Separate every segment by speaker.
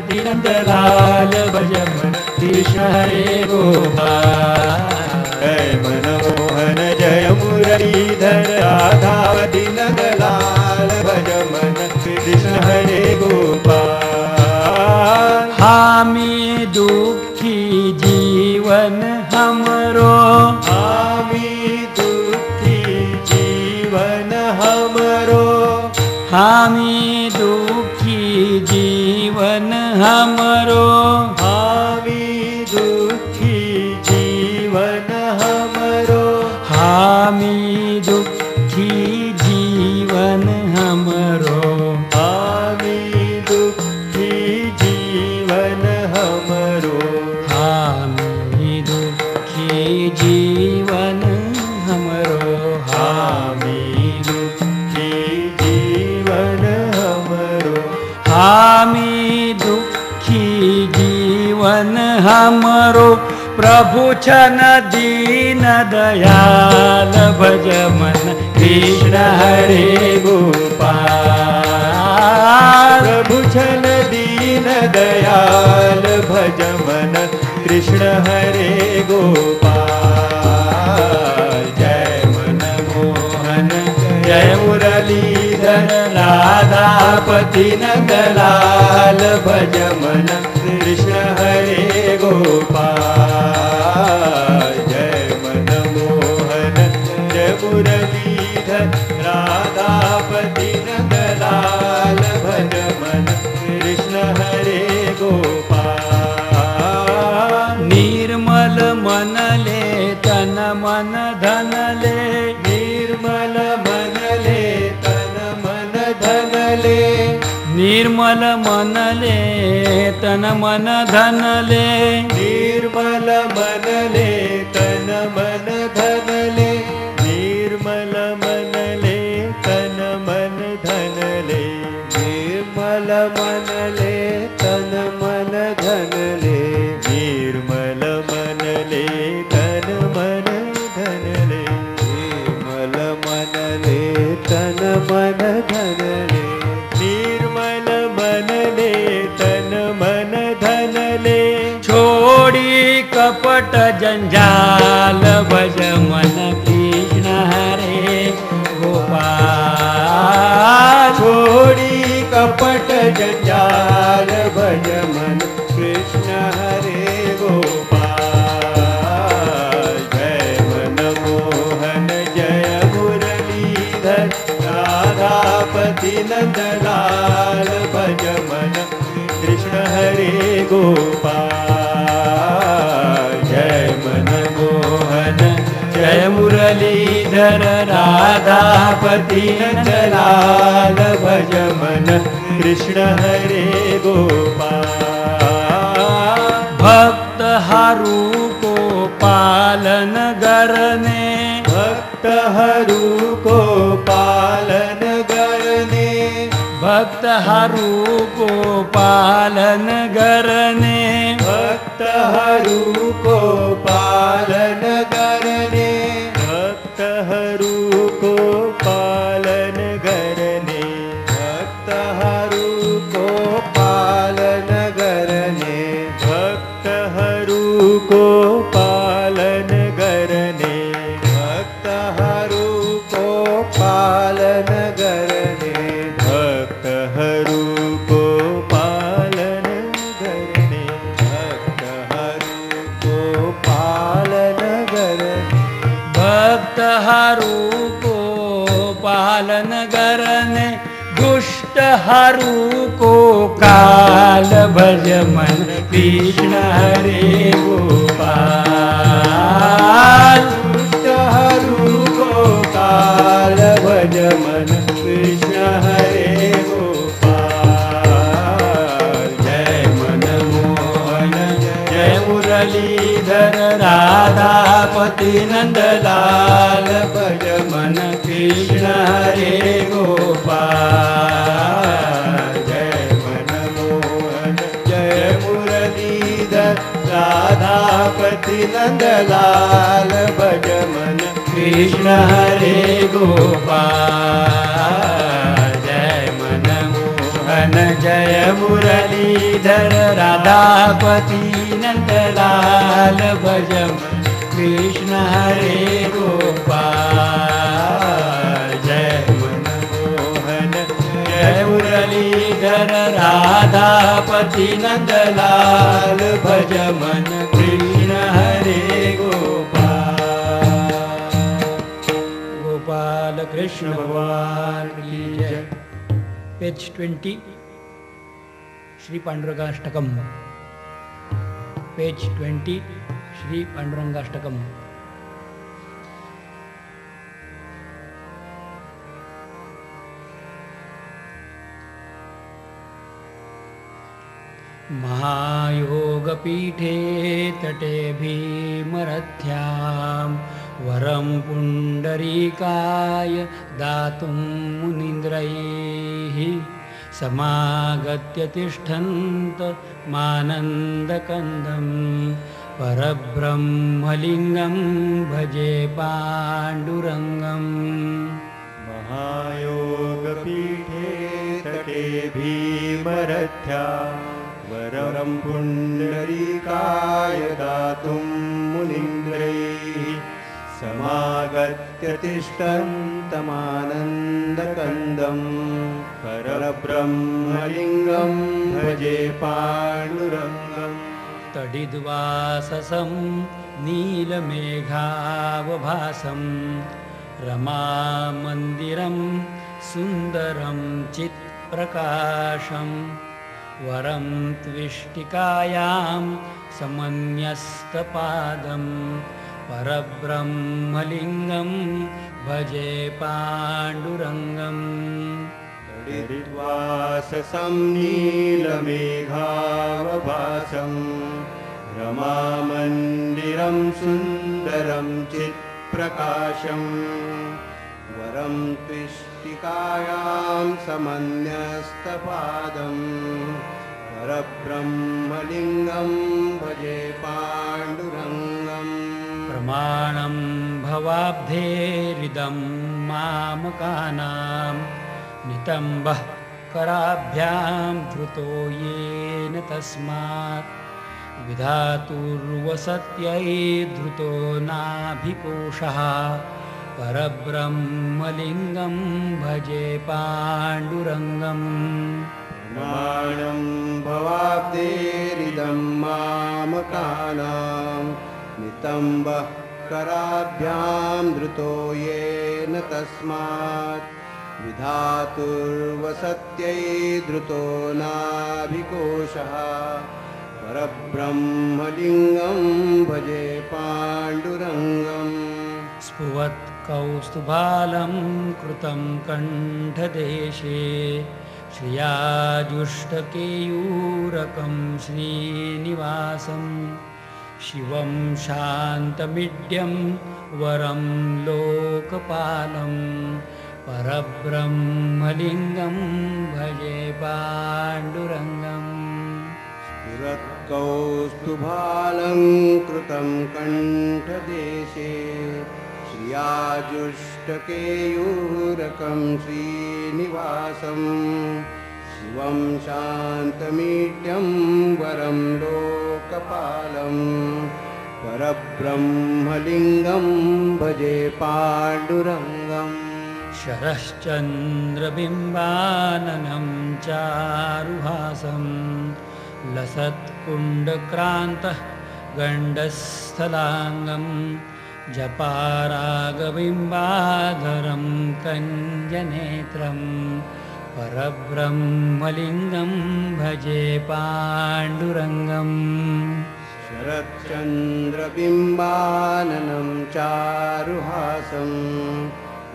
Speaker 1: राधापति नंदलाल भज मन कृष्ण हरे गोपाल।
Speaker 2: जय मनमोहन जय मुरलीधर राधापति नंदलाल भज मन कृष्ण हरे गोपाल।
Speaker 1: हामी दुखी जीवन हमरो,
Speaker 2: हामी दुखी जीवन हमरो,
Speaker 1: हामी दुखी जीवन हमरो,
Speaker 2: हामी दुखी जीवन हमरो,
Speaker 1: हामी दुखी जीवन हमरो,
Speaker 2: हामी दुखी जीवन हमरो,
Speaker 1: हामी दुखी जीवन हमरो,
Speaker 2: हामी दुखी जीवन हमरो,
Speaker 1: हामी दुखी जीवन हमरो। प्रभु छन दीन दयाल भज मन कृष्ण हरे गोपाल।
Speaker 2: प्रभु छन दीन दयाल भज मन कृष्ण हरे गोपाल। जय मनमोहन जय मुरलीधर राधापति नंदलाल भज मन कृष्ण हरे गोपाल। जय मनमोहन जय मुरलीधर राधापति नंदलाल भज मन कृष्ण हरे गोपाल।
Speaker 1: निर्मल मन ले तन मन धन ले,
Speaker 2: निर्मल मन ले तन मन धन ले,
Speaker 1: निर्मल मन ले तन मन धन ले,
Speaker 2: निर्मल मन ले तन मन धन ले, निर्मल मन ले तन मन धन ले, निर्मल मन ले तन मन धन ले, निर्मल मन ले तन मन धन ले, निर्मल मन ले तन मन धन ले, निर्मल मन ले तन मन धन ले।
Speaker 1: छोड़ी कपट जंजाल भज मन कृष्ण हरे गोपाल।
Speaker 2: छोड़ी कपट जंजाल भज मन कृष्ण हरे गोपाल। जय मनमोहन जय मुरलीधर राधापति नंदलाल भज मन कृष्ण हरे गोपाल। जय मनमोहन जय मुरलीधर राधापति नंदलाल भज मन कृष्ण हरे गोपाल।
Speaker 1: भक्त हारू को पालन करने,
Speaker 2: भक्त हरू को पालन करने,
Speaker 1: भक्त हारू को पालन करने,
Speaker 2: भक्त हरू को पालन करने, भक्त हरू को पालन करने, भक्त हरू को पालन करने, भक्त हरू को पालन करने, भक्त हरू को पालन करने, भक्त हरू को पालन करने, भक्त हरू को पालन करने,
Speaker 1: भक्त हारू को पालन करने, दुष्ट हारू को काल भज मन कृष्ण हरे गोपाल।
Speaker 2: दुष्ट हरू को काल भज मन कृष्ण हरे गोपाल। जय मनमोहन जय मुरलीधर राधापति नंदलाल भज मन कृष्ण हरे गोपाल। जय मनमोहन जय मुरलीधर राधापति नंदलाल भज मन कृष्ण हरे गोपाल। जय मनमोहन
Speaker 1: जय मुरलीधर राधापति नंदलाल भज कृष्ण हरे गोपाल जय मनमोहन जय मुरलीधर राधापति नंदलाल भज मन कृष्ण हरे गोपाल गोपाल कृष्ण भगवान की जय। Page 20 Shri Pandurangashtakam page 20 Shri Pandurangashtakam. महायोगपीठे तटे भीमरथ्यां वरं पुण्डरीकाय दातुं मुनीन्द्रैः समागत्य तिष्ठन्त मानन्दकन्दं परब्रह्मलिङ्गं भजे पाण्डुरङ्गम्।
Speaker 2: महायोगपीठे तटे भीमरथ्या वरं पुण्डरीकाय दातुं मुनीन्द्रैः समागत्य तिष्ठन्तमानन्दकन्दं परब्रह्मलिङ्गं भजे पाण्डुरङ्गम्।
Speaker 1: तडिद्वाससं नीलमेघावभासं रमामन्दिरं सुन्दरं चित्प्रकाशं वरं त्विष्टिकायां समन्यस्तपादं परब्रह्मलिङ्गं भजे पाण्डुरङ्गम्।
Speaker 2: तडिद्वाससं नीलमेघावभासं रमामन्दिरं सुन्दरं चित्प्रकाशं वरं त्विष्टिकायां समन्यस्तपादं परब्रह्मलिङ्गं भजे पाण्डुरङ्गम्।
Speaker 1: प्रमाणं भवाब्धेरिदं मामकानां नितम्बः कराभ्यां धृतो येन तस्मात् विधातुर्वसत्यै धृतो नाभिकोशः परब्रह्मलिङ्गं भजे पाण्डुरङ्गम्।
Speaker 2: प्रमाणं भवाब्धेरिदं मामकानां नितम्बः कराभ्यां धृतो येन तस्मात् विधातुर्वसत्यै धृतो नाभिकोशः परब्रह्मलिङ्गं भजे पाण्डुरङ्गम्।
Speaker 1: स्फुवत्कौस्तुभालं कृतं कण्ठदेशे श्रियाजुष्टकेयूरकं श्रीनिवासं शिवं शान्तमिड्यं वरं लोकपालं परब्रह्मलिङ्गं भजे पाण्डुरङ्गम्।
Speaker 2: स्फुरत्कौस्तुभालङ्कृतं कण्ठदेशे श्रियाजुष्टकेयूरकं श्रीनिवासं शिवं शान्तमीड्यं वरं लोकपालं परब्रह्मलिङ्गं भजे पाण्डुरङ्गम्।
Speaker 1: शरश्चन्द्रबिम्बाननं चारुहासं लसत्कुण्डक्रान्तः गण्डस्थलाङ्गं जपारागबिम्बाधरं कञ्जनेत्रं परब्रह्मलिङ्गं भजे पाण्डुरङ्गम्।
Speaker 2: शरच्चन्द्रबिम्बाननं चारुहासं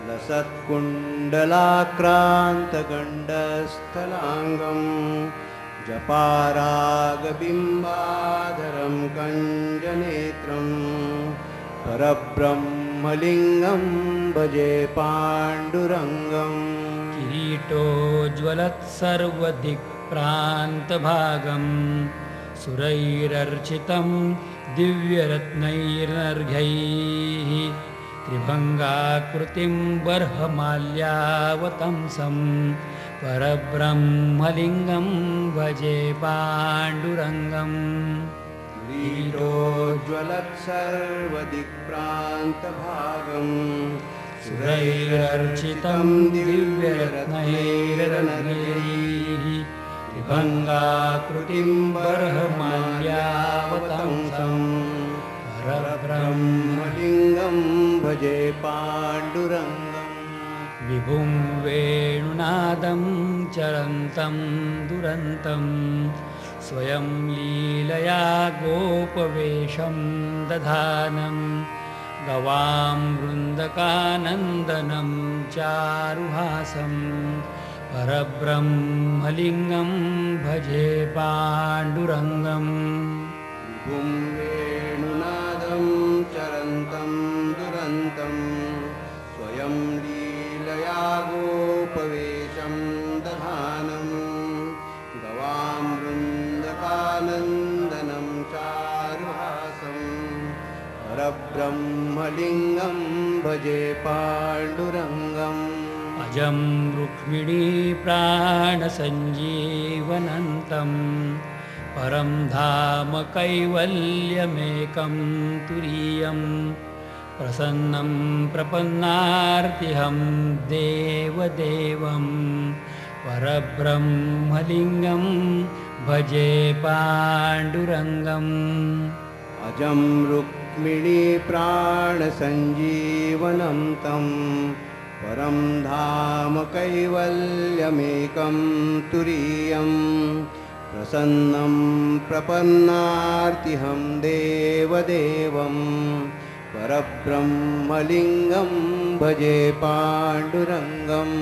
Speaker 2: लसत्कुण्डलाक्रान्तगण्डस्थलाङ्गं जपारागबिम्बाधरं कञ्जनेत्रं परब्रह्मलिङ्गं भजे पाण्डुरङ्गम्।
Speaker 1: किरीटोज्ज्वलत्सर्वदिक्प्रान्तभागं सुरैरर्चितं दिव्यरत्नैर्नर्घ्यैः त्रिभङ्गाकृतिं बर्हमाल्यावतंसं परब्रह्मलिङ्गं भजे पाण्डुरङ्गम्
Speaker 2: वीरोज्ज्वलत्सर्वदिक्प्रान्तभागम्
Speaker 1: सुरैरर्चितं दिव्यरत्नैरनगैः विभङ्गाकृतिं बर्हमाल्यावतंसं
Speaker 2: परब्रह्मलिङ्गं भजे पाण्डुरङ्गम्
Speaker 1: विभुं वेणुनादं चरन्तं दुरन्तं स्वयं लीलया गोपवेशं दधानं गवां वृन्दकानन्दनं चारुहासं परब्रह्मलिङ्गं भजे पाण्डुरङ्गम्
Speaker 2: विभुं वेणुनादं चरन्तं दुरन्तं स्वयं लीलया गोपवेशं दधानं गवां वृन्दकानन्दनं चारुहासं परब्रह्मलिङ्गं भजे पाण्डुरङ्गम्
Speaker 1: अजं रुक्मिणी प्राणसञ्जीवनन्तं परं धाम कैवल्यमेकं तुरीयं प्रसन्नं प्रपन्नार्तिहं देवदेवं परब्रह्मलिङ्गं भजे पाण्डुरङ्गम्
Speaker 2: अजं रुक्मिणी प्राणसञ्जीवनं तं परं धाम कैवल्यमेकं तुरीयं प्रसन्नं प्रपन्नार्तिहं देवदेवं परब्रह्मलिङ्गं भजे पाण्डुरङ्गम्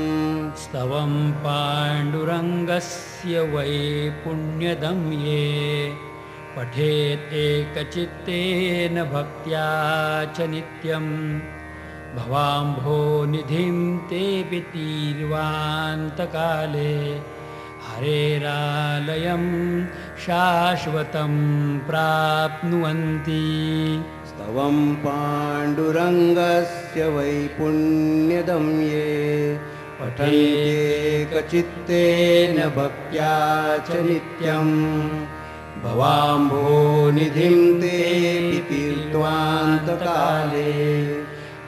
Speaker 1: स्तवं पाण्डुरङ्गस्य वै पुण्यदं ये पठेत् एकचित्तेन भक्त्या च नित्यं भवाम्भोनिधिं तेऽपि तीर्वान्तकाले हरेरालयं शाश्वतं प्राप्नुवन्ति
Speaker 2: स्तवं पाण्डुरङ्गस्य वै पुण्यदं ये पठन्त्येकचित्तेन भक्त्या च नित्यं भवाम्भोनिधिं तेऽपि तीर्त्वान्तकाले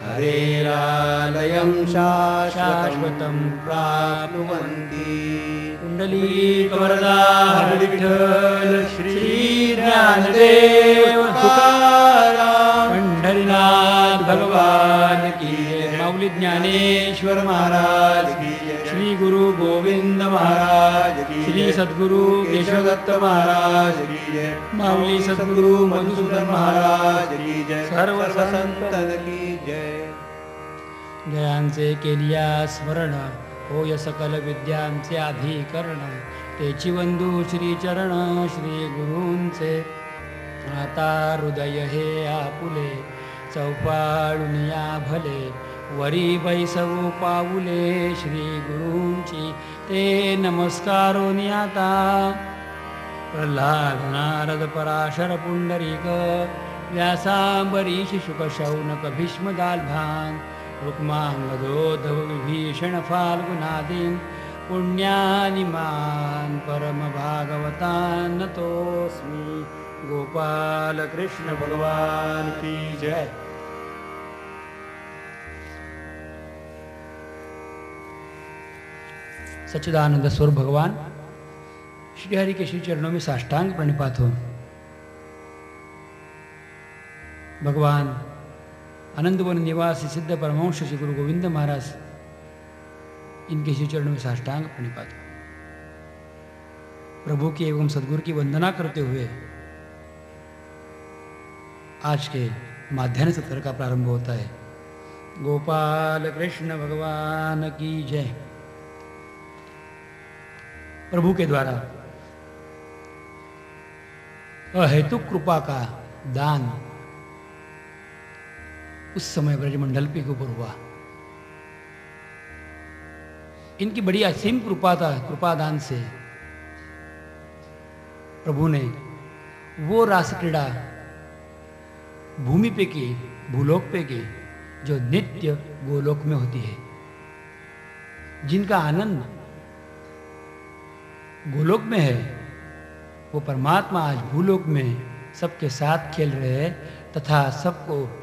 Speaker 2: हरेरालयं शाश्वतं प्राप्नुवन्ति
Speaker 1: कुण्डलीकवरदा हरिविठ्ठल श्री ज्ञानदेव तुकाराम पंढरीनाथ भगवान की माऊली ज्ञानेश्वर महाराज की श्री गुरु गोविंद महाराज की श्री सद्गुरु केशवदत्त महाराज की माऊली सद्गुरु मधुसूदन महाराज की जय सर्व संतन की जय जयांचे केलिया स्मरण होय सकल विद्यांचे अधिकरण तेची वंदू श्री चरण श्री गुरूंचे आता हृदय हे आपुले चौपाळुनिया भले वरी बैसवू पाऊले श्री गुरूंची ते नमस्कारोनी आता प्रल्हाद नारद पराशर पुंडरीक व्यासांबरीश शुक शौनक भीष्म दालभान रुक्मांगदोद्धव विभीषण फाल्गुनादीन पुण्यानिमान परम भागवतान नतोस्मि गोपाल कृष्ण भगवान की जय। सच्चिदानंद स्वरूप भगवान श्री हरि के श्री चरणों में साष्टांग प्रणिपात हो। भगवान आनंदवन निवासी सिद्ध परमहंस श्री गुरु गोविंद महाराज इनके श्री चरणों में साष्टांग प्रणिपात हो। प्रभु की एवं सद्गुरु की वंदना करते हुए आज के माध्यान्ह सत्र का प्रारंभ होता है। गोपाल कृष्ण भगवान की जय। प्रभु के द्वारा अहेतुक कृपा का दान उस समय ब्रजमंडल के ऊपर हुआ। इनकी बड़ी असीम कृपा था। कृपा दान से प्रभु ने वो रास क्रीड़ा भूमि पे की, भूलोक पे की, जो नित्य गोलोक में होती है, जिनका आनंद गोलोक में है, वो परमात्मा आज भूलोक में सबके साथ खेल रहे हैं तथा सबको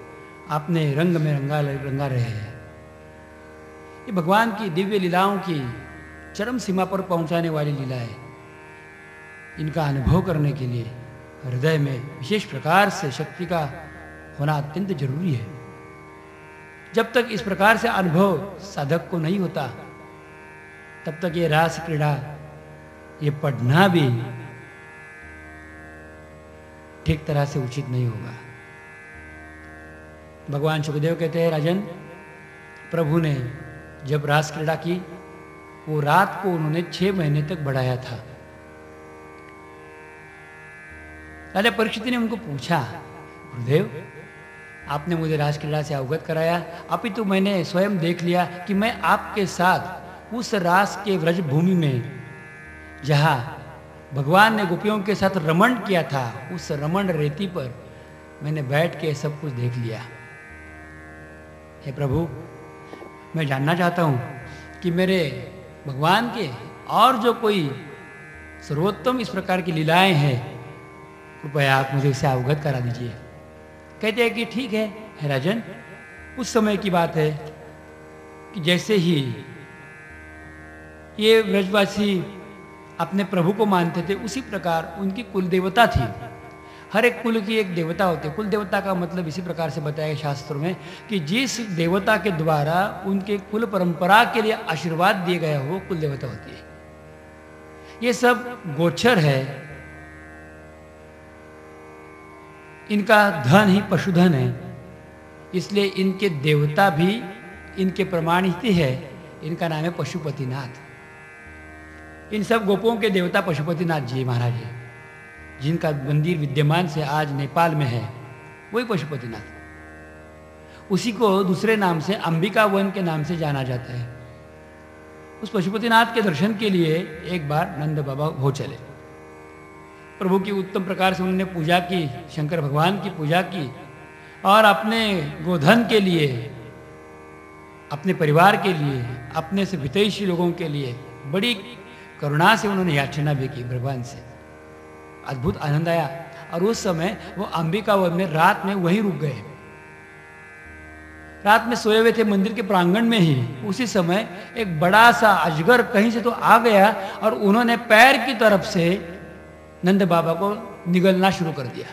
Speaker 1: अपने रंग में रंगा रहे हैं। ये भगवान की दिव्य लीलाओं की चरम सीमा पर पहुंचाने वाली लीला है। इनका अनुभव करने के लिए हृदय में विशेष प्रकार से शक्ति का होना अत्यंत जरूरी है। जब तक इस प्रकार से अनुभव साधक को नहीं होता, तब तक ये रास क्रीड़ा, ये पढ़ना भी ठीक तरह से उचित नहीं होगा। भगवान सुखदेव कहते हैं, राजन, प्रभु ने जब रास क्रीड़ा की, वो रात को उन्होंने 6 महीने तक बढ़ाया था। राजा परीक्षित ने उनको पूछा, गुरुदेव, आपने मुझे रास क्रीड़ा से अवगत कराया, अपितु मैंने स्वयं देख लिया कि मैं आपके साथ उस रास के व्रज भूमि में, जहां भगवान ने गोपियों के साथ रमण किया था, उस रमण रेती पर मैंने बैठ के सब कुछ देख लिया। हे प्रभु, मैं जानना चाहता हूं कि मेरे भगवान के और जो कोई सर्वोत्तम इस प्रकार की लीलाएं हैं, कृपया आप मुझे इसे अवगत करा दीजिए। कहते हैं कि ठीक है, हे राजन, उस समय की बात है कि जैसे ही ये व्रजवासी अपने प्रभु को मानते थे, उसी प्रकार उनकी कुल देवता थी। हर एक कुल की एक देवता होती है। कुल देवता का मतलब इसी प्रकार से बताया गया शास्त्रों में कि जिस देवता के द्वारा उनके कुल परंपरा के लिए आशीर्वाद दिए गया हो, कुल देवता होती है। ये सब गोचर है, इनका धन ही पशुधन है, इसलिए इनके देवता भी इनके प्रमाणित है। इनका नाम है पशुपतिनाथ। इन सब गोपों के देवता पशुपतिनाथ जी महाराज है, जिनका मंदिर विद्यमान से आज नेपाल में है, वही पशुपतिनाथ। उसी को दूसरे नाम से अंबिका वन के नाम से जाना जाता है। उस पशुपतिनाथ के दर्शन के लिए एक बार नंद बाबा हो चले। प्रभु की उत्तम प्रकार से उन्होंने पूजा की, शंकर भगवान की पूजा की, और अपने गोधन के लिए, अपने परिवार के लिए, अपने से हितैषी लोगों के लिए बड़ी करुणा से उन्होंने याचना भी की भगवान से। अद्भुत आनंद आया, और उस समय वो अंबिका वन में रात में वहीं रुक गए। रात में सोए हुए थे मंदिर के प्रांगण में ही। उसी समय एक बड़ा सा अजगर कहीं से तो आ गया, और उन्होंने पैर की तरफ से नंद बाबा को निगलना शुरू कर दिया।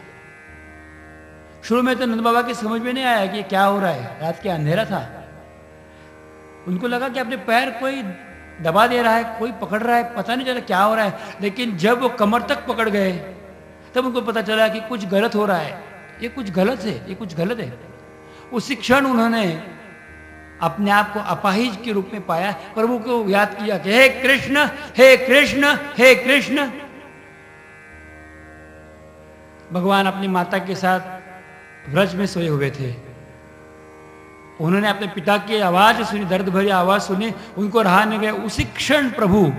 Speaker 1: शुरू में तो नंद बाबा की समझ में नहीं आया कि क्या हो रहा है, रात के अंधेरा था। उनको लगा कि अपने पैर कोई दबा दे रहा है, कोई पकड़ रहा है, पता नहीं चला क्या हो रहा है। लेकिन जब वो कमर तक पकड़ गए, तब उनको पता चला कि कुछ गलत हो रहा है, ये कुछ गलत है, ये कुछ गलत है। उसी क्षण उन्होंने अपने आप को अपाहिज के रूप में पाया, प्रभु को याद किया कि हे कृष्ण, हे कृष्ण, हे कृष्ण। भगवान अपनी माता के साथ व्रज में सोए हुए थे। उन्होंने अपने पिता की आवाज सुनी, दर्द भरी आवाज सुनी, उनको रहा नहीं गया। उसी क्षण प्रभु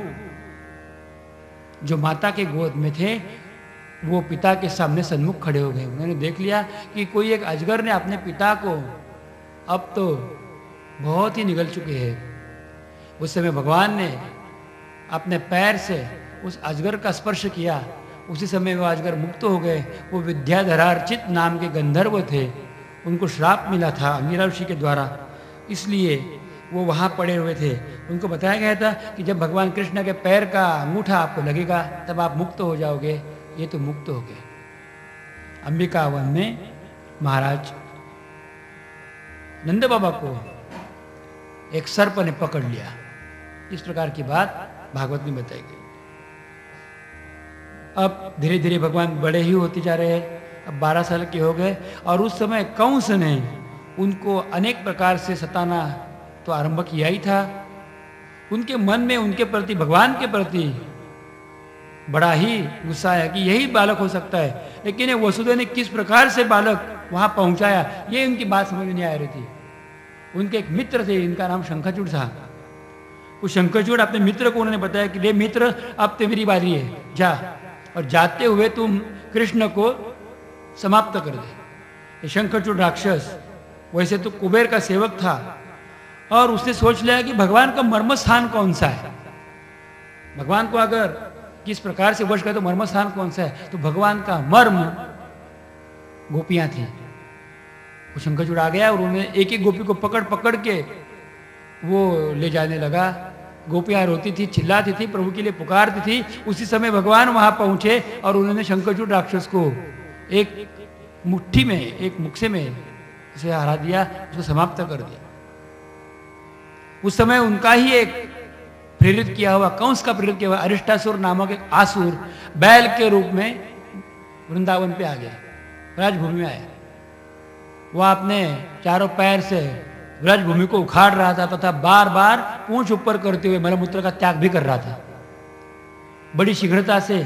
Speaker 1: जो माता के गोद में थे, वो पिता के सामने सन्मुख खड़े हो गए। उन्होंने देख लिया कि कोई एक अजगर ने अपने पिता को अब तो बहुत ही निगल चुके हैं। उस समय भगवान ने अपने पैर से उस अजगर का स्पर्श किया। उसी समय वो अजगर मुक्त हो गए। वो विद्याधरा अर्चित नाम के गंधर्व थे, उनको श्राप मिला था अंगिरा ऋषि के द्वारा, इसलिए वो वहाँ पड़े हुए थे। उनको बताया गया था कि जब भगवान कृष्ण के पैर का अंगूठा आपको लगेगा, तब आप मुक्त हो जाओगे। ये तो मुक्त हो गए। अंबिका वन में महाराज नंद बाबा को एक सर्प ने पकड़ लिया। इस प्रकार की बात भागवत में बताई गई। अब धीरे धीरे भगवान बड़े ही होते जा रहे हैं। अब 12 साल के हो गए, और उस समय कंस ने उनको अनेक प्रकार से सताना तो आरंभ किया ही था। उनके मन में उनके प्रति, भगवान के प्रति बड़ा ही गुस्सा है कि यही बालक हो सकता है। लेकिन वसुदेव ने किस प्रकार से बालक वहां पहुंचाया, ये उनकी बात समझ में नहीं आ रही थी। उनके एक मित्र थे, इनका नाम शंखचूड़ था। उस शंखचूड़ अपने मित्र को उन्होंने बताया कि रे मित्र, अब तो मेरी बारी है, जा, और जाते हुए तुम कृष्ण को समाप्त कर दे। ये शंखचूड़ राक्षस वैसे तो कुबेर का सेवक था, और उसने सोच लिया कि भगवान का मर्म स्थान कौन सा है। भगवान को अगर किस प्रकार से वश करे, तो मर्म स्थान कौन सा है, तो भगवान का मर्म गोपियां थी। वो शंखचूड़ आ गया और उन्होंने एक एक गोपी को पकड़ पकड़ के वो ले जाने लगा। गोपियां रोती थी, चिल्लाती थी, प्रभु के लिए पुकारती थी। उसी समय भगवान वहां पहुंचे और उन्होंने शंखचूड़ राक्षस को एक मुट्ठी में, एक मुक्से में उसे हरा दिया, उसको समाप्त कर दिया। उस समय उनका ही एक प्रेरित किया हुआ, कंस का प्रेरित किया हुआ अरिष्टासुर नामक एक आसुर बैल के रूप में वृंदावन पे आ गया, राजभूमि में आया। वो अपने चारों पैर से ब्रजभूमि को उखाड़ रहा था तथा बार बार पूंछ ऊपर करते हुए मलमूत्र का त्याग भी कर रहा था। बड़ी शीघ्रता से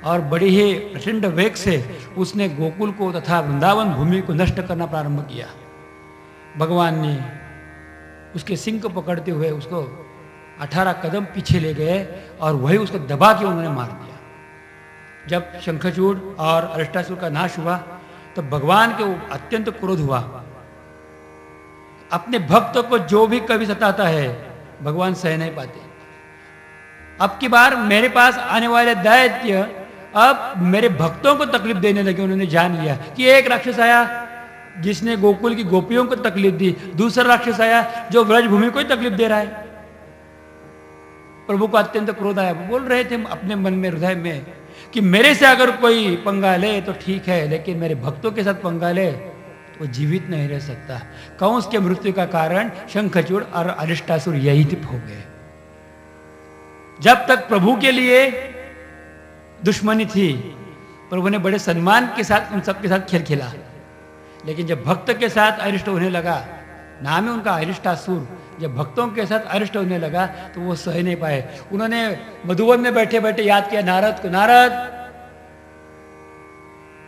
Speaker 1: और बड़ी ही प्रचंड वेग से उसने गोकुल को तथा वृंदावन भूमि को नष्ट करना प्रारंभ किया। भगवान ने उसके सिंह को पकड़ते हुए उसको 18 कदम पीछे ले गए और वही उसको दबा के उन्होंने मार दिया। जब शंखचूड़ और अरिष्टासुर का नाश हुआ तो भगवान के अत्यंत क्रोध हुआ। अपने भक्तों को जो भी कभी सताता है भगवान सह नहीं पाते। अब की बार मेरे पास आने वाले दैत्य अब मेरे भक्तों को तकलीफ देने लगे। उन्होंने जान लिया कि एक राक्षस आया जिसने गोकुल की गोपियों को तकलीफ दी, दूसरा राक्षस आया जो व्रजभूमि को ही तकलीफ दे रहा है। प्रभु को अत्यंत क्रोध आया। वो बोल रहे थे अपने मन में, हृदय में, कि मेरे से अगर कोई पंगा ले तो ठीक है, लेकिन मेरे भक्तों के साथ पंगा ले तो जीवित नहीं रह सकता। कंस के मृत्यु का कारण शंखचूड़ और अरिष्टासुर यही हो गए। जब तक प्रभु के लिए दुश्मनी थी, प्रभु ने बड़े सम्मान के साथ उन सबके साथ खेल खेला, लेकिन जब भक्त के साथ अरिष्ट होने लगा, नाम है उनका अरिष्टासुर, जब भक्तों के साथ अरिष्ट होने लगा तो वो सह नहीं पाए। उन्होंने मधुवन में बैठे बैठे याद किया नारद को। नारद,